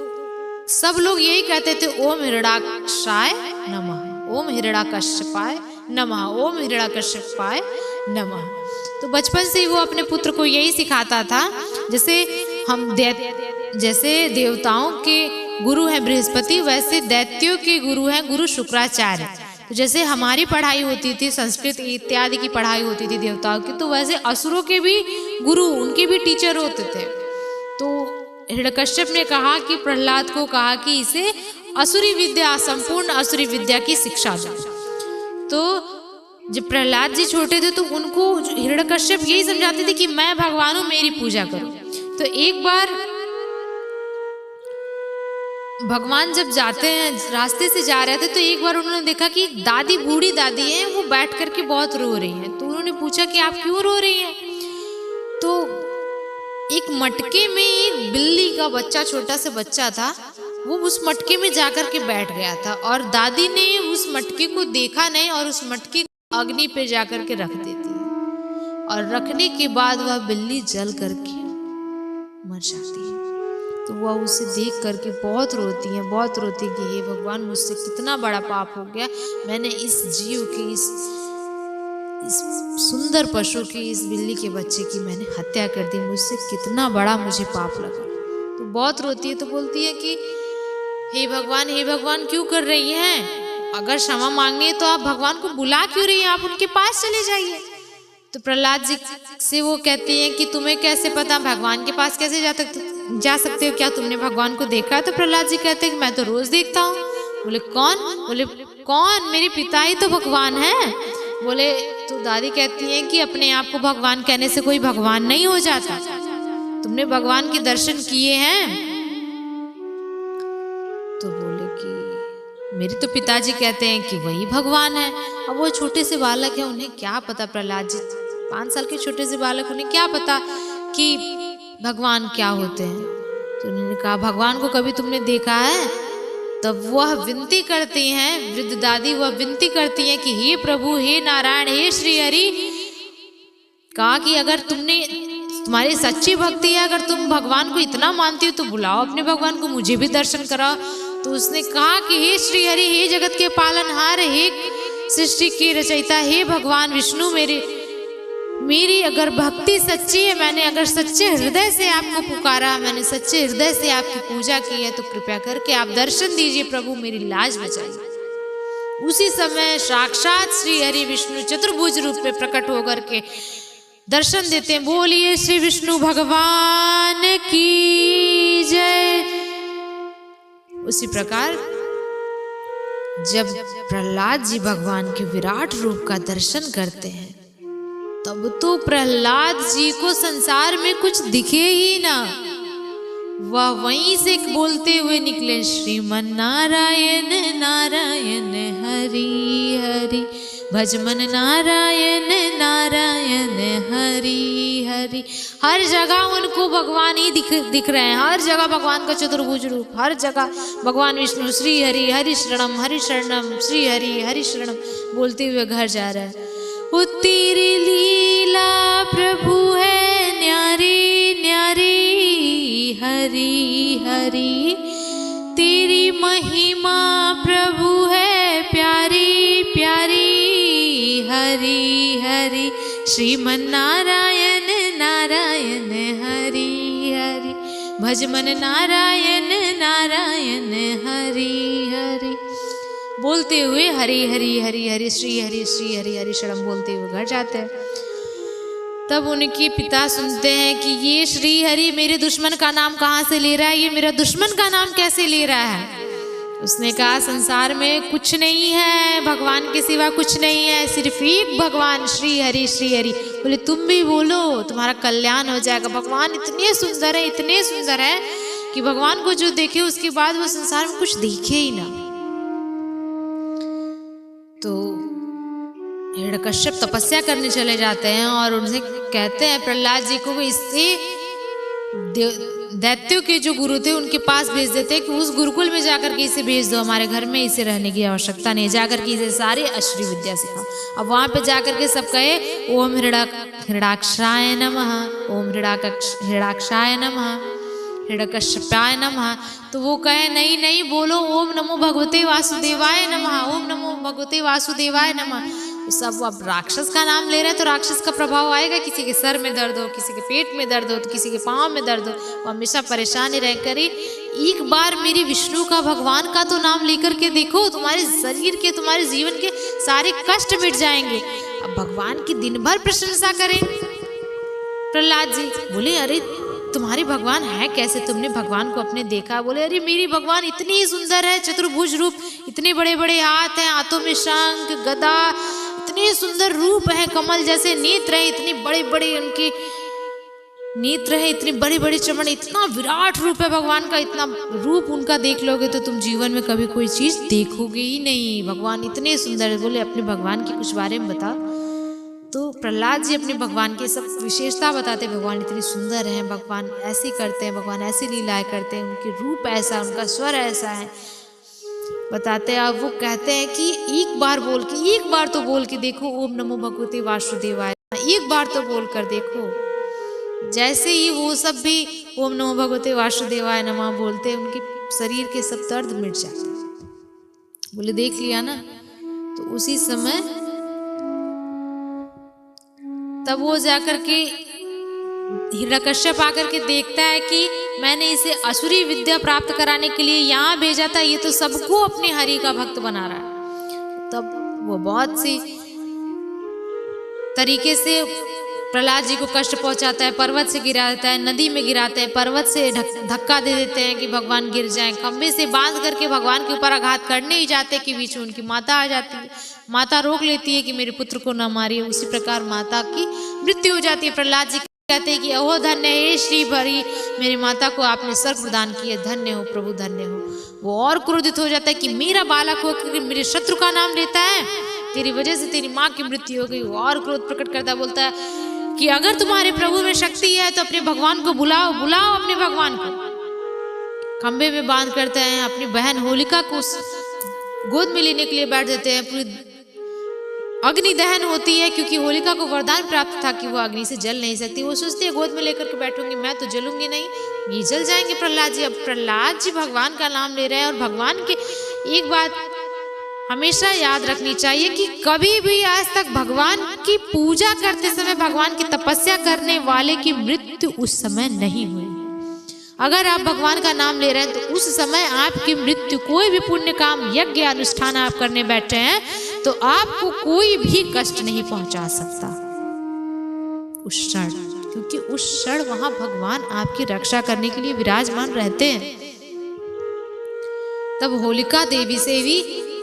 सब लोग यही कहते थे ओम हिरण्याक्षाय नमः, ओम हिरण्याकश्यपाय नमः, ओम हिरण्याकश्यपाय नमः। तो बचपन से ही वो अपने पुत्र को यही सिखाता था। जैसे देवताओं के गुरु है बृहस्पति, वैसे दैत्यों के गुरु हैं गुरु शुक्राचार्य। तो जैसे हमारी पढ़ाई होती थी, संस्कृत इत्यादि की पढ़ाई होती थी देवताओं की, तो वैसे असुरों के भी गुरु, उनके भी टीचर होते थे। तो हिरण्यकश्यप ने कहा कि प्रहलाद को कहा कि इसे असुरी विद्या, संपूर्ण असुरी विद्या की शिक्षा दो। तो जब प्रहलाद जी छोटे थे तो उनको हिरण्यकश्यप यही समझाते थे कि मैं भगवान हूं, मेरी पूजा करो। तो एक बार भगवान जब जाते हैं, रास्ते से जा रहे थे, तो एक बार उन्होंने देखा कि दादी, बूढ़ी दादी हैं, वो बैठ करके बहुत रो रही हैं। तो उन्होंने पूछा कि आप क्यों रो रही हैं? तो एक मटके में एक बिल्ली का बच्चा, छोटा सा बच्चा था, वो उस मटके में जाकर के बैठ गया था और दादी ने उस मटके को देखा नहीं और उस मटके को अग्नि पे जाकर के रख देती है और रखने के बाद वह बिल्ली जल करके मर जाती है। तो वह उसे देख करके बहुत रोती है, बहुत रोती कि हे भगवान, मुझसे कितना बड़ा पाप हो गया, मैंने इस जीव की, इस सुंदर पशु की, इस बिल्ली के बच्चे की मैंने हत्या कर दी, मुझसे कितना बड़ा मुझे पाप लगा। तो बहुत रोती है। तो बोलती है कि हे भगवान क्यों कर रही हैं? अगर क्षमा मांगनी है तो आप भगवान को बुला क्यों रही हैं? आप उनके पास चले जाइए। तो प्रहलाद जी से वो कहती हैं कि तुम्हें कैसे पता, भगवान के पास कैसे जा सकते हो, क्या तुमने भगवान को देखा? तो प्रहलाद जी कहते हैं कि मैं तो रोज देखता हूँ। बोले कौन? बोले कौन? मेरे पिता ही तो भगवान है। बोले तो दादी कहती है कि अपने आप को भगवान कहने से कोई भगवान नहीं हो जाता, तुमने भगवान के दर्शन किए हैं? तो बोले कि मेरे तो पिताजी कहते हैं कि वही भगवान है। अब वो छोटे से बालक है, उन्हें क्या पता, प्रहलाद जी 5 साल के छोटे से बालक, उन्हें क्या पता कि भगवान क्या होते हैं। तो उन्होंने कहा भगवान को कभी तुमने देखा है? तब वह विनती करती हैं, वृद्ध दादी वह विनती करती हैं कि हे प्रभु, हे नारायण, हे श्री हरि, कहा कि अगर तुम्हारी सच्ची भक्ति है, अगर तुम भगवान को इतना मानती हो तो बुलाओ अपने भगवान को, मुझे भी दर्शन कराओ। तो उसने कहा कि हे श्री हरि, हे जगत के पालनहार, हे सृष्टि के रचयिता, हे भगवान विष्णु, मेरी अगर भक्ति सच्ची है, मैंने अगर सच्चे हृदय से आपको पुकारा, मैंने सच्चे हृदय से आपकी पूजा की है, तो कृपया करके आप दर्शन दीजिए प्रभु, मेरी लाज बचाइए। उसी समय साक्षात श्री हरि विष्णु चतुर्भुज रूप में प्रकट होकर के दर्शन देते हैं। बोलिए श्री विष्णु भगवान की जय। उसी प्रकार जब प्रहलाद जी भगवान के विराट रूप का दर्शन करते हैं, तब तो प्रहलाद जी को संसार में कुछ दिखे ही ना। वह वहीं से बोलते हुए निकले, श्रीमन नारायण नारायण हरि हरि, भजमन नारायण नारायण हरि हरि। हर जगह उनको भगवान ही दिख रहे हैं, हर जगह भगवान का चतुर्भुज रूप, हर जगह भगवान विष्णु श्री हरि हरि शरणम श्री हरि हरि शरणम बोलते हुए घर जा रहा है। वो तेरी लीला प्रभु है न्यारी न्यारी हरि हरि, तेरी महिमा प्रभु है प्यारी प्यारी हरि हरि, श्रीमन नारायण नारायण हरि हरि, भजमन नारायण नारायण हरि हरि बोलते हुए हरि हरि हरि हरि श्री हरि हरि शरणम बोलते हुए घर जाते हैं। तब उनके पिता सुनते हैं कि ये श्री हरि मेरे दुश्मन का नाम कहाँ से ले रहा है, ये मेरा दुश्मन का नाम कैसे ले रहा है। उसने कहा संसार में कुछ नहीं है, भगवान के सिवा कुछ नहीं है, सिर्फ एक भगवान श्री हरि श्री हरि। बोले तुम भी बोलो, तुम्हारा कल्याण हो जाएगा। भगवान इतने सुंदर है, इतने सुंदर है कि भगवान को जो देखे उसके बाद वो संसार में कुछ देखे ही ना। तो हिरण्यकश्यप तपस्या करने चले जाते हैं और उनसे कहते हैं प्रहलाद जी को, इससे दैत्यों के जो गुरु थे उनके पास भेज देते हैं कि उस गुरुकुल में जाकर के इसे भेज दो, हमारे घर में इसे रहने की आवश्यकता नहीं, जाकर के इसे सारी असुरी विद्या सिखाओ। अब वहां पे जाकर के सब कहे ओम हिरण्याक्षाय नमः, ओम हिरण्याक्षाय नमः, हिरण्यकश्यपाय नमः। तो वो कहे नहीं नहीं, बोलो ओम नमो भगवते वासुदेवाय नमः, ओम नमो भगवते वासुदेवाय नमः। तो सब अब राक्षस का नाम ले रहे हैं तो राक्षस का प्रभाव आएगा। किसी के सर में दर्द हो, किसी के पेट में दर्द हो, तो किसी के पाँव में दर्द हो, वो हमेशा परेशान ही रह करी। एक बार मेरी विष्णु का, भगवान का तो नाम लेकर के देखो, तुम्हारे शरीर के, तुम्हारे जीवन के सारे कष्ट मिट जाएंगे। अब भगवान की दिन भर प्रशंसा करें प्रहलाद जी। बोले अरे तुम्हारे भगवान है कैसे, तुमने भगवान को अपने देखा? बोले अरे मेरी भगवान इतनी सुंदर है, चतुर्भुज रूप, इतने बड़े बड़े हाथ हैं, हाथों में शंख गदा, इतने सुंदर रूप है, कमल जैसे नेत्र है, इतने बड़े बड़े उनके नेत्र है, इतने बड़े बड़े चमड़, इतना विराट रूप है भगवान का। इतना रूप उनका देख लोगे तो तुम जीवन में कभी कोई चीज देखोगे ही नहीं। भगवान इतने सुंदर है। बोले अपने भगवान के कुछ बारे में बता। तो प्रहलाद जी अपने भगवान के सब विशेषता बताते, भगवान इतने सुंदर हैं, भगवान ऐसी करते हैं, भगवान ऐसी लीलाएं करते हैं, उनके रूप ऐसा, उनका स्वर ऐसा है बताते हैं। अब वो कहते हैं कि एक बार तो बोल के देखो, ओम नमो भगवते वासुदेवाय, एक बार तो बोल कर देखो। जैसे ही वो सब भी ओम नमो भगवते वासुदेवाय नमः बोलते हैं, उनके शरीर के सब दर्द मिट जाते हैं। बोले देख लिया ना। तो उसी समय तब वो जाकर के हिरण्यकश्यप आकर के देखता है कि मैंने इसे असुरी विद्या प्राप्त कराने के लिए यहाँ भेजा था, ये तो सबको अपने हरि का भक्त बना रहा है। तब वो बहुत सी तरीके से प्रहलाद जी को कष्ट पहुंचाता है, पर्वत से गिराता है, नदी में गिराते हैं, पर्वत से धक्का दे देते हैं कि भगवान गिर जाएं, खंबे से बांध करके भगवान के ऊपर आघात करने ही जाते कि बीच में उनकी माता आ जाती है। माता रोक लेती है कि मेरे पुत्र को न मारिए। उसी प्रकार माता की मृत्यु हो जाती है। प्रहलाद जी कहते हैं कि अहो धन्य हे श्री हरि, मेरी माता को आपने स्वर्ग प्रदान किया, धन्य हो प्रभु, धन्य हो। वो और क्रोधित हो जाता है कि मेरा बालक हो कि मेरे शत्रु का नाम लेता है, तेरी वजह से तेरी माँ की मृत्यु हो गई। वो और क्रोध प्रकट करता है, बोलता है कि अगर तुम्हारे प्रभु में शक्ति है तो अपने भगवान को बुलाओ अपने भगवान को। खंबे में बांध करते हैं, अपनी बहन होलिका को गोद में लेने के लिए बैठ जाते हैं। पूरी अग्नि दहन होती है, क्योंकि होलिका को वरदान प्राप्त था कि वो अग्नि से जल नहीं सकती। वो सोचती है गोद में लेकर के बैठूंगी मैं तो जलूंगी नहीं, ये जल जाएंगे प्रहलाद जी। अब प्रहलाद जी भगवान का नाम ले रहे हैं। और भगवान के एक बात हमेशा याद रखनी चाहिए कि कभी भी आज तक भगवान की पूजा करते समय, भगवान की तपस्या करने वाले की मृत्यु उस समय नहीं हुई। अगर आप भगवान का नाम ले रहे हैं तो उस समय आपकी मृत्यु, कोई भी पुण्य काम यज्ञ अनुष्ठान आप करने बैठे हैं तो आपको कोई भी कष्ट नहीं पहुंचा सकता उस क्षण, क्योंकि उस क्षण वहां भगवान आपकी रक्षा करने के लिए विराजमान रहते हैं। तब होलिका देवी से भी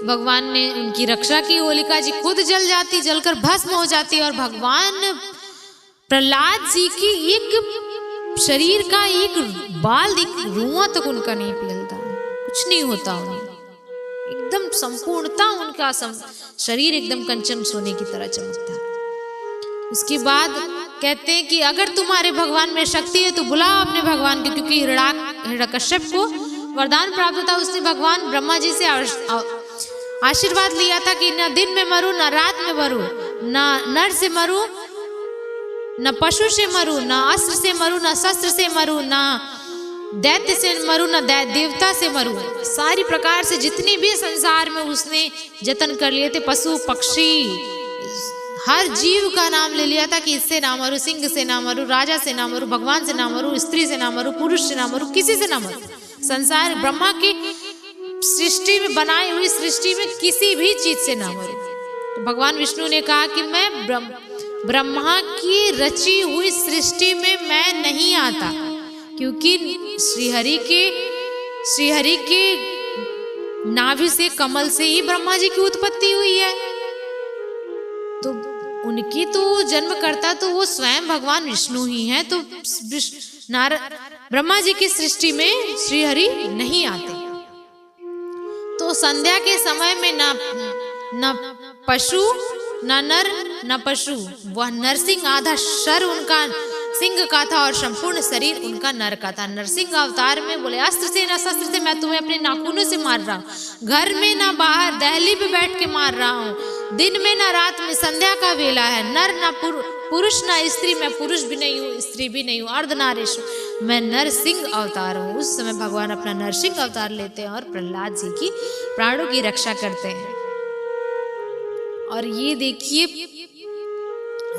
भगवान ने उनकी रक्षा की। होलिका जी खुद जल जाती, जलकर भस्म हो जाती, और भगवान प्रहलाद जी की एक शरीर का एक बाल रुआ तक उनका नहीं पिघलता, कुछ नहीं होता उन्हें, एकदम संपूर्णता उनका शरीर एकदम कंचन सोने की तरह चमकता है। उसके बाद कहते हैं कि अगर तुम्हारे भगवान में शक्ति है तो बुलाओ अपने भगवान को, क्योंकि हिरण्यकश्यप को वरदान प्राप्त था। उसने भगवान ब्रह्मा जी से आशीर्वाद लिया था कि न दिन में मरूं, न रात में मरूं, न नर से मरूं, न पशु से मरूं, न अस्त्र से मरूं, न शस्त्र से मरूं, न दैत्य से मरूं, न देवता से मरूं। सारी प्रकार से जितनी भी संसार में उसने जतन कर लिए थे, पशु पक्षी हर जीव का नाम ले लिया था कि इससे ना मरूं, सिंह से ना मरूं, राजा से ना मरूं, भगवान से ना मरूं, स्त्री से ना मरूं, पुरुष से ना मरूं, किसी से ना मरूं। संसार ब्रह्मा की सृष्टि में, बनाई हुई सृष्टि में किसी भी चीज से ना मरूं। तो भगवान विष्णु ने कहा कि मैं ब्रह्मा की रची हुई सृष्टि में मैं नहीं आता, क्योंकि श्रीहरि के नाभि से, कमल से ही ब्रह्मा जी की उत्पत्ति हुई है। तो उनकी तो जन्म करता तो वो स्वयं भगवान विष्णु ही हैं। तो ब्रह्मा जी की सृष्टि में श्रीहरि नहीं आते। तो संध्या के समय में न पशु, न नर, न पशु, वह नरसिंह, आधा शर उनका सिंह का था और संपूर्ण शरीर उनका नर का था। नरसिंह अवतार में बोले अस्त्र से न शस्त्र से मैं तुम्हें अपने नाखूनों से मार रहा हूँ, घर में ना बाहर, दहली पे बैठ के मार रहा हूँ, दिन में ना रात में, संध्या का वेला है, नर ना पुरुष ना स्त्री, मैं पुरुष भी नहीं हूँ स्त्री भी नहीं हूँ, अर्धनारीश, मैं नरसिंह अवतार हूँ। उस समय भगवान अपना नरसिंह अवतार लेते हैं और प्रहलाद जी की प्राणों की रक्षा करते हैं। और ये देखिए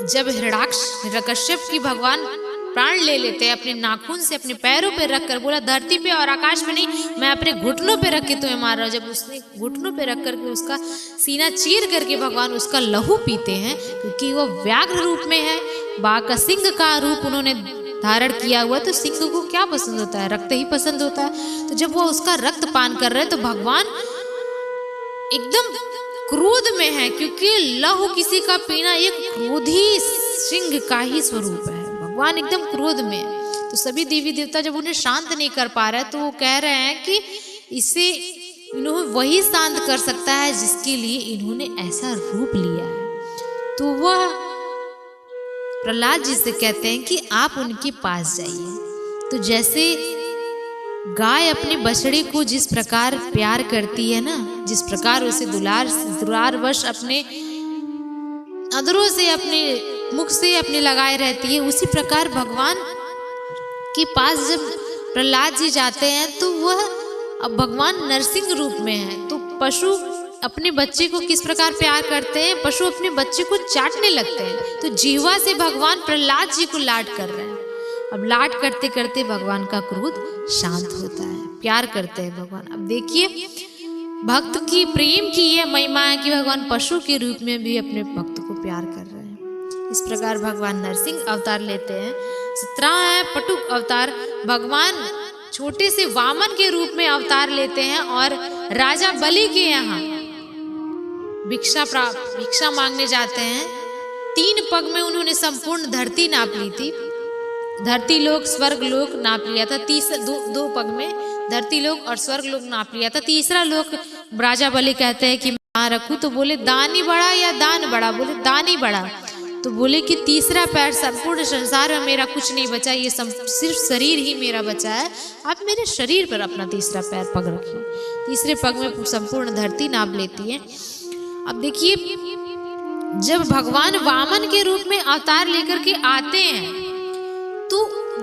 जब हिरण्यकश्यप की भगवान प्राण ले लेते हैं अपने नाखून से अपने पैरों पे रख कर, बोला धरती पे और आकाश में नहीं, मैं अपने घुटनों पे रख के तुम्हें मार रहा हूं। जब उसने घुटनों पे रख करके उसका सीना चीर करके भगवान उसका लहू पीते हैं, क्योंकि वो व्याघ्र रूप में है, बाघ का सिंह का रूप उन्होंने धारण किया हुआ, तो सिंह को क्या पसंद होता है? रक्त ही पसंद होता है। तो जब वो उसका रक्त पान कर रहे हैं तो भगवान एकदम क्रोध में है, क्योंकि लहू किसी का पीना एक क्रोधी सिंह का ही स्वरूप है। भगवान एकदम क्रोध में है। तो सभी देवी देवता जब उन्हें शांत नहीं कर पा रहे तो वो कह रहे हैं कि इसे इन्होंने वही शांत कर सकता है जिसके लिए इन्होंने ऐसा रूप लिया है। तो वह प्रहलाद जी से कहते हैं कि आप उनके पास जाइए। तो जैसे गाय अपने बछड़े को जिस प्रकार प्यार करती है ना, जिस प्रकार उसे दुलारवश अपने अधरों से अपने मुख से अपने लगाए रहती है, उसी प्रकार भगवान के पास जब प्रहलाद जी जाते हैं तो वह अब भगवान नरसिंह रूप में है। तो पशु अपने बच्चे को किस प्रकार प्यार करते हैं, पशु अपने बच्चे को चाटने लगते हैं। तो जीवा से भगवान प्रहलाद जी को लाड कर रहे हैं। अब लाड करते करते भगवान का क्रोध शांत होता है, प्यार करते हैं भगवान। अब देखिए भक्त की प्रेम की यह महिमा है कि भगवान पशु के रूप में भी अपने भक्त को प्यार कर रहे हैं। इस प्रकार भगवान नरसिंह अवतार लेते हैं। 17 है पटुक अवतार। भगवान छोटे से वामन के रूप में अवतार लेते हैं और राजा बलि के यहाँ भिक्षा मांगने जाते हैं। 3 पग में उन्होंने संपूर्ण धरती नाप ली थी। धरती लोक स्वर्ग लोक नाप लिया था। 2 पग में धरती लोक और स्वर्ग लोक नाप लिया था। तीसरा लोक राजा बलि कहते हैं कि मैं रखूं, तो बोले दानी बड़ा या दान बड़ा? बोले दानी बड़ा। तो बोले कि तीसरा पैर संपूर्ण संसार में मेरा कुछ नहीं बचा, ये सिर्फ शरीर ही मेरा बचा है, आप मेरे शरीर पर अपना तीसरा पैर पग रखिए। तीसरे पग में संपूर्ण धरती नाप लेती है। अब देखिए जब भगवान वामन के रूप में अवतार लेकर के आते हैं तो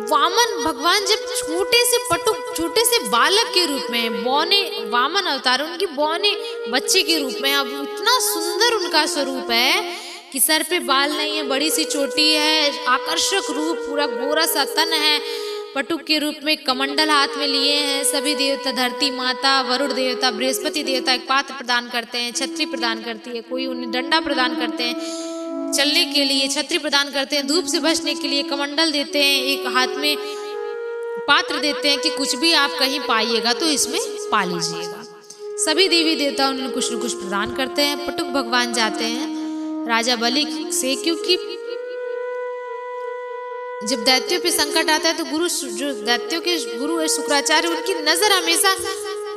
वामन भगवान जब छोटे से बालक के रूप में बौने वामन अवतार, उनकी बौने बच्चे के रूप में, अब इतना सुंदर उनका स्वरूप है कि सर पे बाल नहीं है, बड़ी सी चोटी है, आकर्षक रूप, पूरा गोरा सा तन है। पटुक के रूप में कमंडल हाथ में लिए हैं। सभी देवता, धरती माता, वरुण देवता, बृहस्पति देवता एक पात्र प्रदान करते हैं, छतरी प्रदान करती है, कोई उन्हें डंडा प्रदान करते हैं चलने के लिए, छतरी प्रदान करते हैं धूप से बचने के लिए, कमंडल देते हैं, एक हाथ में पात्र देते हैं कि कुछ भी आप कहीं पाइएगा तो इसमें पा लीजिएगा। सभी देवी देवता उन्हें कुछ न कुछ प्रदान करते हैं। पटुक भगवान जाते हैं राजा बलि से, क्योंकि जब दैत्यों पे संकट आता है तो जो दैत्यों के गुरु है शुक्राचार्य, उनकी नजर हमेशा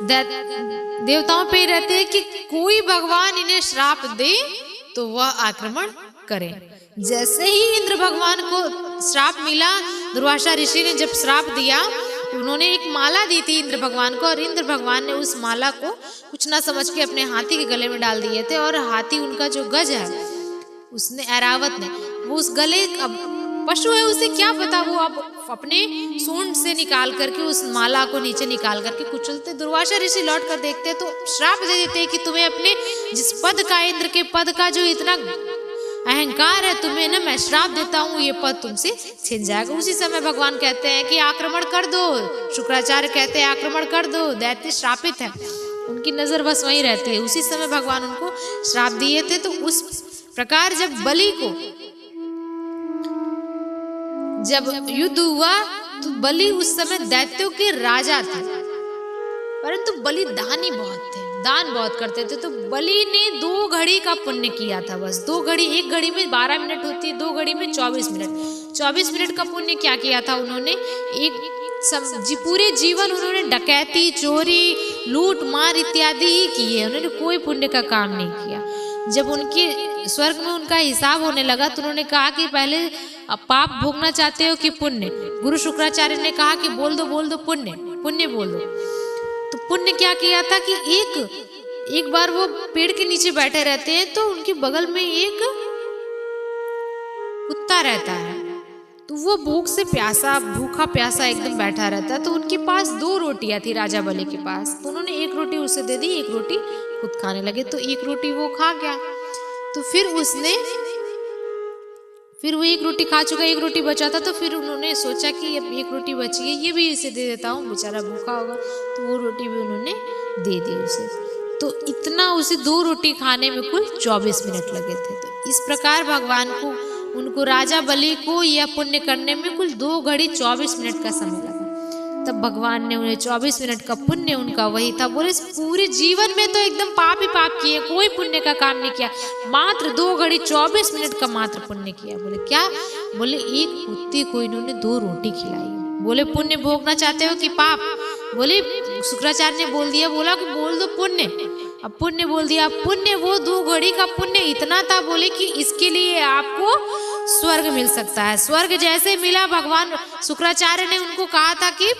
देवताओं पे रहते हैं कि कोई भगवान इन्हें श्राप दे तो वह आक्रमण करें। जैसे ही इंद्र भगवान को श्राप मिला, दुर्वासा ऋषि ने जब श्राप दिया, उन्होंने एक माला दी थी इंद्र भगवान को, और इंद्र भगवान ने उस माला को कुछ ना समझ के अपने हाथी के गले में डाल दिए थे। और हाथी उनका जो गज है उसने, ऐरावत ने, वो उस गले, अब पशु है उसे क्या पता, वो अब अपने सूंड से निकाल करके उस माला को नीचे निकाल करके कुचलते। दुर्वासा ऋषि लौट कर देखते तो श्राप दे देते कि तुम्हें अपने जिस पद का, इंद्र के पद का जो इतना अहंकार है, तुम्हें ना मैं श्राप देता हूँ, ये पद तुमसे छिन जाएगा। उसी समय भगवान कहते हैं कि आक्रमण कर दो। शुक्राचार्य कहते हैं आक्रमण कर दो, दैत्य श्रापित है, उनकी नजर बस वहीं रहती है। उसी समय भगवान उनको श्राप दिए थे। तो उस प्रकार जब बलि को जब युद्ध हुआ तो बलि उस समय दैत्यों के राजा थे, परंतु बलि दानी बहुत थे, दान बहुत करते थे। तो बलि ने 2 घड़ी का पुण्य किया था, बस 2 घड़ी। 1 घड़ी में 12 मिनट होती है, 2 घड़ी में 24 मिनट। 24 मिनट का पुण्य क्या किया था उन्होंने? पूरे जीवन उन्होंने डकैती, चोरी, लूट मार इत्यादि ही किए, उन्होंने कोई पुण्य का काम नहीं किया। जब उनके स्वर्ग में उनका हिसाब होने लगा तो उन्होंने कहा कि पहले पाप भोगना चाहते हो कि पुण्य? गुरु शुक्राचार्य ने कहा कि बोल दो पुण्य, पुण्य बोल दो। तो पुण्य क्या किया था कि एक बार वो पेड़ के नीचे बैठे रहते हैं तो उनके बगल में एक कुत्ता रहता है, तो वो भूखा प्यासा एकदम बैठा रहता है। तो उनके पास 2 रोटियां थी राजा बलि के पास, तो उन्होंने 1 रोटी उसे दे दी, 1 रोटी खुद खाने लगे। तो 1 रोटी वो खा गया। तो फिर वो एक रोटी खा चुका, एक रोटी बचा था, तो फिर उन्होंने सोचा कि अब एक रोटी बची है, ये भी इसे दे देता हूँ, बेचारा भूखा होगा। तो वो रोटी भी उन्होंने दे दी उसे। तो इतना उसे 2 रोटी खाने में कुल 24 मिनट लगे थे। तो इस प्रकार भगवान को, उनको राजा बलि को यह पुण्य करने में कुल 2 घड़ी 24 मिनट का समय लगा। तब भगवान ने उन्हें 24 मिनट का पुण्य उनका वही था। बोले पूरे जीवन में तो एकदम पाप ही पाप किए, कोई पुण्य का काम नहीं किया, मात्र 2 घड़ी 24 मिनट का मात्र पुण्य किया। बोले क्या? बोले एक कुत्ते को इन्होंने 2 रोटी खिलाई। बोले पुण्य भोगना चाहते हो कि पाप? बोले शुक्राचार्य ने बोल दिया, बोला कि बोल दो पुण्य। अब पुण्य बोल दिया। पुण्य वो 2 घड़ी का पुण्य इतना था, बोले कि इसके लिए आपको स्वर्ग मिल सकता है। स्वर्ग जैसे मिला, भगवान शुक्राचार्य ने उनको कहा था कि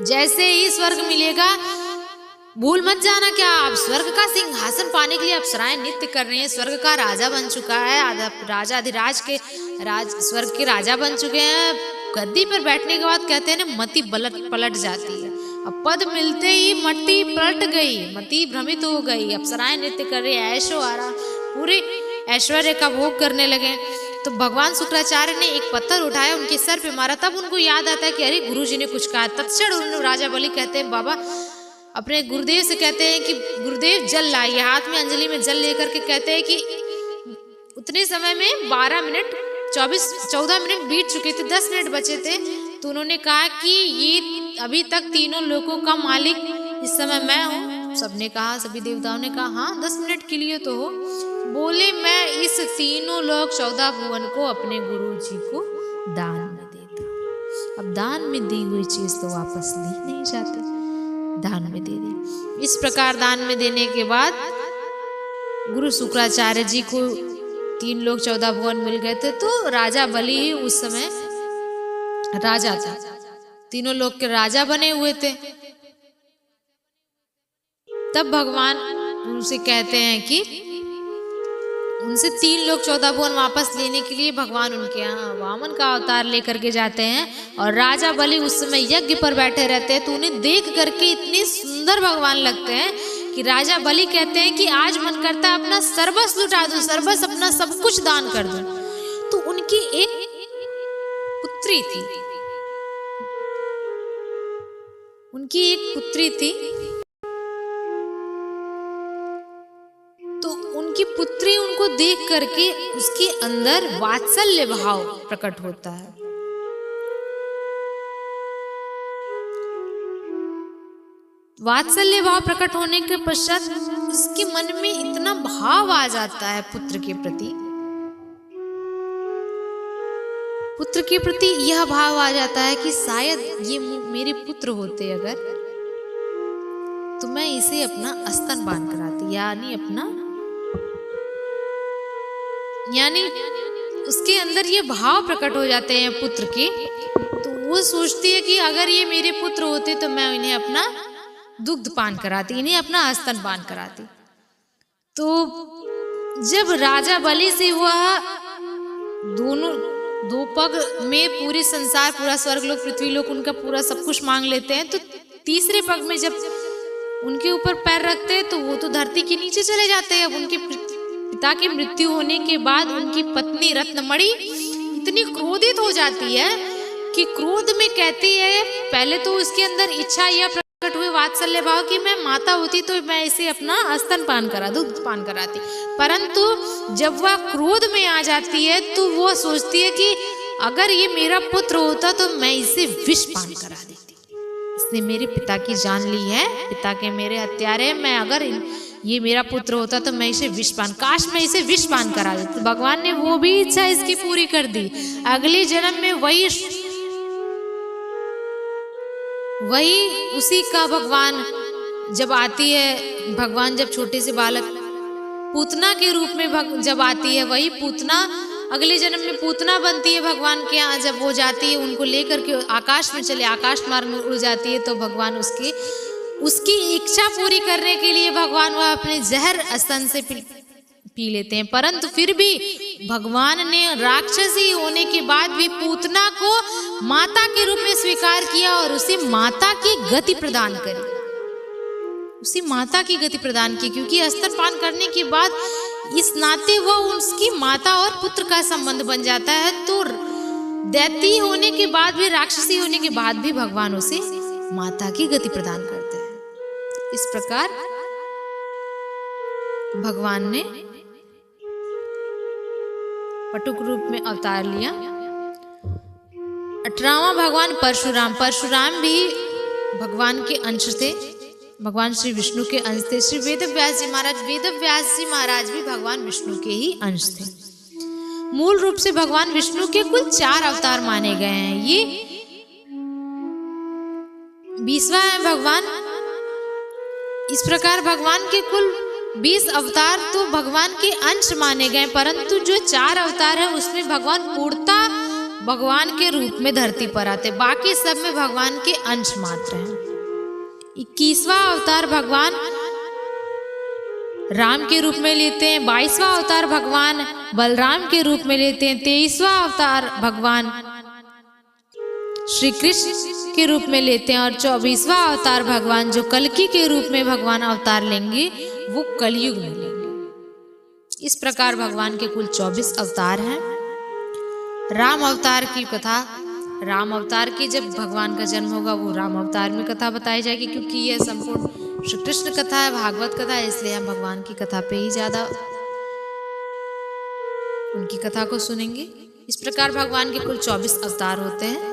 जैसे ही स्वर्ग मिलेगा भूल मत जाना, क्या आप स्वर्ग का सिंहासन पाने के लिए अप्सराएं नृत्य कर रही हैं। स्वर्ग का राजा बन चुका है, राजा अधिराज के स्वर्ग के राजा बन चुके हैं। गद्दी पर बैठने के बाद कहते हैं ना, मति पलट जाती है। अब पद मिलते ही मति पलट गई, मति भ्रमित हो गई। अप्सराएं नृत्य कर रही, ऐशो आराम, पूरे ऐश्वर्य का भोग करने लगे। तो भगवान शुक्राचार्य ने एक पत्थर उठाया, उनके सर पे मारा। तब उनको याद आता है कि अरे गुरुजी ने कुछ कहा। तत्क्षण उन्होंने राजा बलि कहते हैं, बाबा अपने गुरुदेव से कहते हैं कि गुरुदेव जल लाइए। हाथ में अंजलि में जल लेकर के कहते हैं कि उतने समय में 14 मिनट बीत चुके थे, 10 मिनट बचे थे। तो उन्होंने कहा कि ये अभी तक तीनों लोगों का मालिक इस समय मैं हूँ। सबने कहा, सभी देवताओं ने कहा हाँ 10 मिनट के लिए तो हो। बोले मैं इस तीनों लोक 14 भुवन को अपने गुरु जी को दान में देता। अब दान में दी हुई चीज तो वापस ली नहीं जाती, दान में दे दी। इस प्रकार दान में देने के बाद गुरु शुक्राचार्य जी को 3 लोक 14 भुवन मिल गए थे। तो राजा बलि ही उस समय राजा था, तीनों लोक के राजा बने हुए थे। तब भगवान उनसे कहते हैं कि उनसे 3 लोक 14 भुवन वापस लेने के लिए भगवान उनके यहाँ वामन का अवतार लेकर के जाते हैं। और राजा बलि उस समय यज्ञ पर बैठे रहते हैं। तो उन्हें देख करके इतने सुंदर भगवान लगते हैं कि राजा बलि कहते हैं कि आज मन करता है अपना सर्वस्व लुटा दूं, सर्वस्व अपना सब कुछ दान कर दूं। तो उनकी एक पुत्री थी, उनकी एक पुत्री थी। तो उनकी पुत्री उनको देख करके उसके अंदर वात्सल्य भाव प्रकट होता है। वात्सल्य भाव प्रकट होने के पश्चात उसके मन में इतना भाव आ जाता है पुत्र के प्रति, पुत्र के प्रति यह भाव आ जाता है कि शायद ये मेरे पुत्र होते अगर, तो मैं इसे अपना स्तनपान कराती, यानी उसके अंदर ये भाव प्रकट हो जाते हैं पुत्र के। तो वो सोचती है कि अगर ये मेरे पुत्र होते तो मैं इन्हें अपना दुग्ध पान कराती, इन्हें अपना स्तनपान कराती। तो जब राजा बलि से वह दो पग में पूरे संसार, पूरा स्वर्गलोक पृथ्वीलोक उनका पूरा सब कुछ मांग लेते हैं, तो तीसरे पग में जब उनके ऊपर पैर रखते हैं तो वो तो धरती के नीचे चले जाते हैं। अब उनके पिता की मृत्यु होने के बाद उनकी पत्नी रत्नमणि इतनी क्रोधित हो जाती है कि क्रोध में कहती है, पहले तो उसके अंदर इच्छा यह प्रकट हुई वात्सल्य भाव कि मैं माता होती तो मैं इसे अपना स्तनपान करा, दूध पान कराती। परंतु जब वह क्रोध में आ जाती है तो वो सोचती है कि अगर ये मेरा पुत्र होता तो मैं इसे विष पान करा देती। इसने मेरे पिता की जान ली है, पिता के मेरे हत्यारे, मैं अगर ये मेरा पुत्र होता तो मैं इसे विषपान, काश मैं इसे विषपान करा देती। तो भगवान ने वो भी इच्छा इसकी पूरी कर दी। अगले जन्म में वही उसी का भगवान जब आती है, भगवान जब छोटे से बालक पूतना के रूप में जब आती है, वही पूतना अगले जन्म में पूतना बनती है भगवान के यहाँ। जब वो जाती है उनको लेकर के आकाश में चले, आकाश मार्ग में उड़ जाती है, तो भगवान उसकी इच्छा पूरी करने के लिए भगवान वह अपने जहर स्तन से पी लेते हैं। परंतु फिर भी भगवान ने राक्षसी होने के बाद भी पूतना को माता के रूप में स्वीकार किया और उसे माता की गति प्रदान करी, उसी माता की गति प्रदान की। क्योंकि स्तनपान करने के बाद इस नाते वह उसकी माता और पुत्र का संबंध बन जाता है। तो दैत्य होने के बाद भी, राक्षसी होने के बाद भी भगवान उसे माता की गति प्रदान करते हैं। इस प्रकार भगवान ने पटुक रूप में अवतार लिया। 18वां भगवान परशुराम। परशुराम भी भगवान के अंश थे, भगवान श्री विष्णु के अंश थे। श्री वेदव्यास जी महाराज भी भगवान विष्णु के ही अंश थे। मूल रूप से भगवान विष्णु के कुल 4 अवतार माने गए हैं। ये 20वां है भगवान। इस प्रकार भगवान के कुल 20 अवतार तो भगवान के अंश माने गए, परंतु जो 4 अवतार है उसमें भगवान पूर्णता भगवान के रूप में धरती पर आते, बाकी सब में भगवान के अंश मात्र हैं। 21वां अवतार भगवान राम के रूप में लेते हैं, 22वां अवतार भगवान बलराम के रूप में लेते हैं, 23वां अवतार भगवान श्री कृष्ण के रूप में लेते हैं और 24वां अवतार भगवान जो कल्कि के रूप में भगवान अवतार लेंगे वो कलयुग में लेंगे। इस प्रकार भगवान के कुल 24 अवतार हैं। राम अवतार की कथा, राम अवतार की जब भगवान का जन्म होगा वो राम अवतार में कथा बताई जाएगी, क्योंकि यह संपूर्ण श्री कृष्ण कथा है, भागवत कथा है, इसलिए हम भगवान की कथा पे ही ज्यादा उनकी कथा को सुनेंगे। इस प्रकार भगवान के कुल 24 अवतार होते हैं।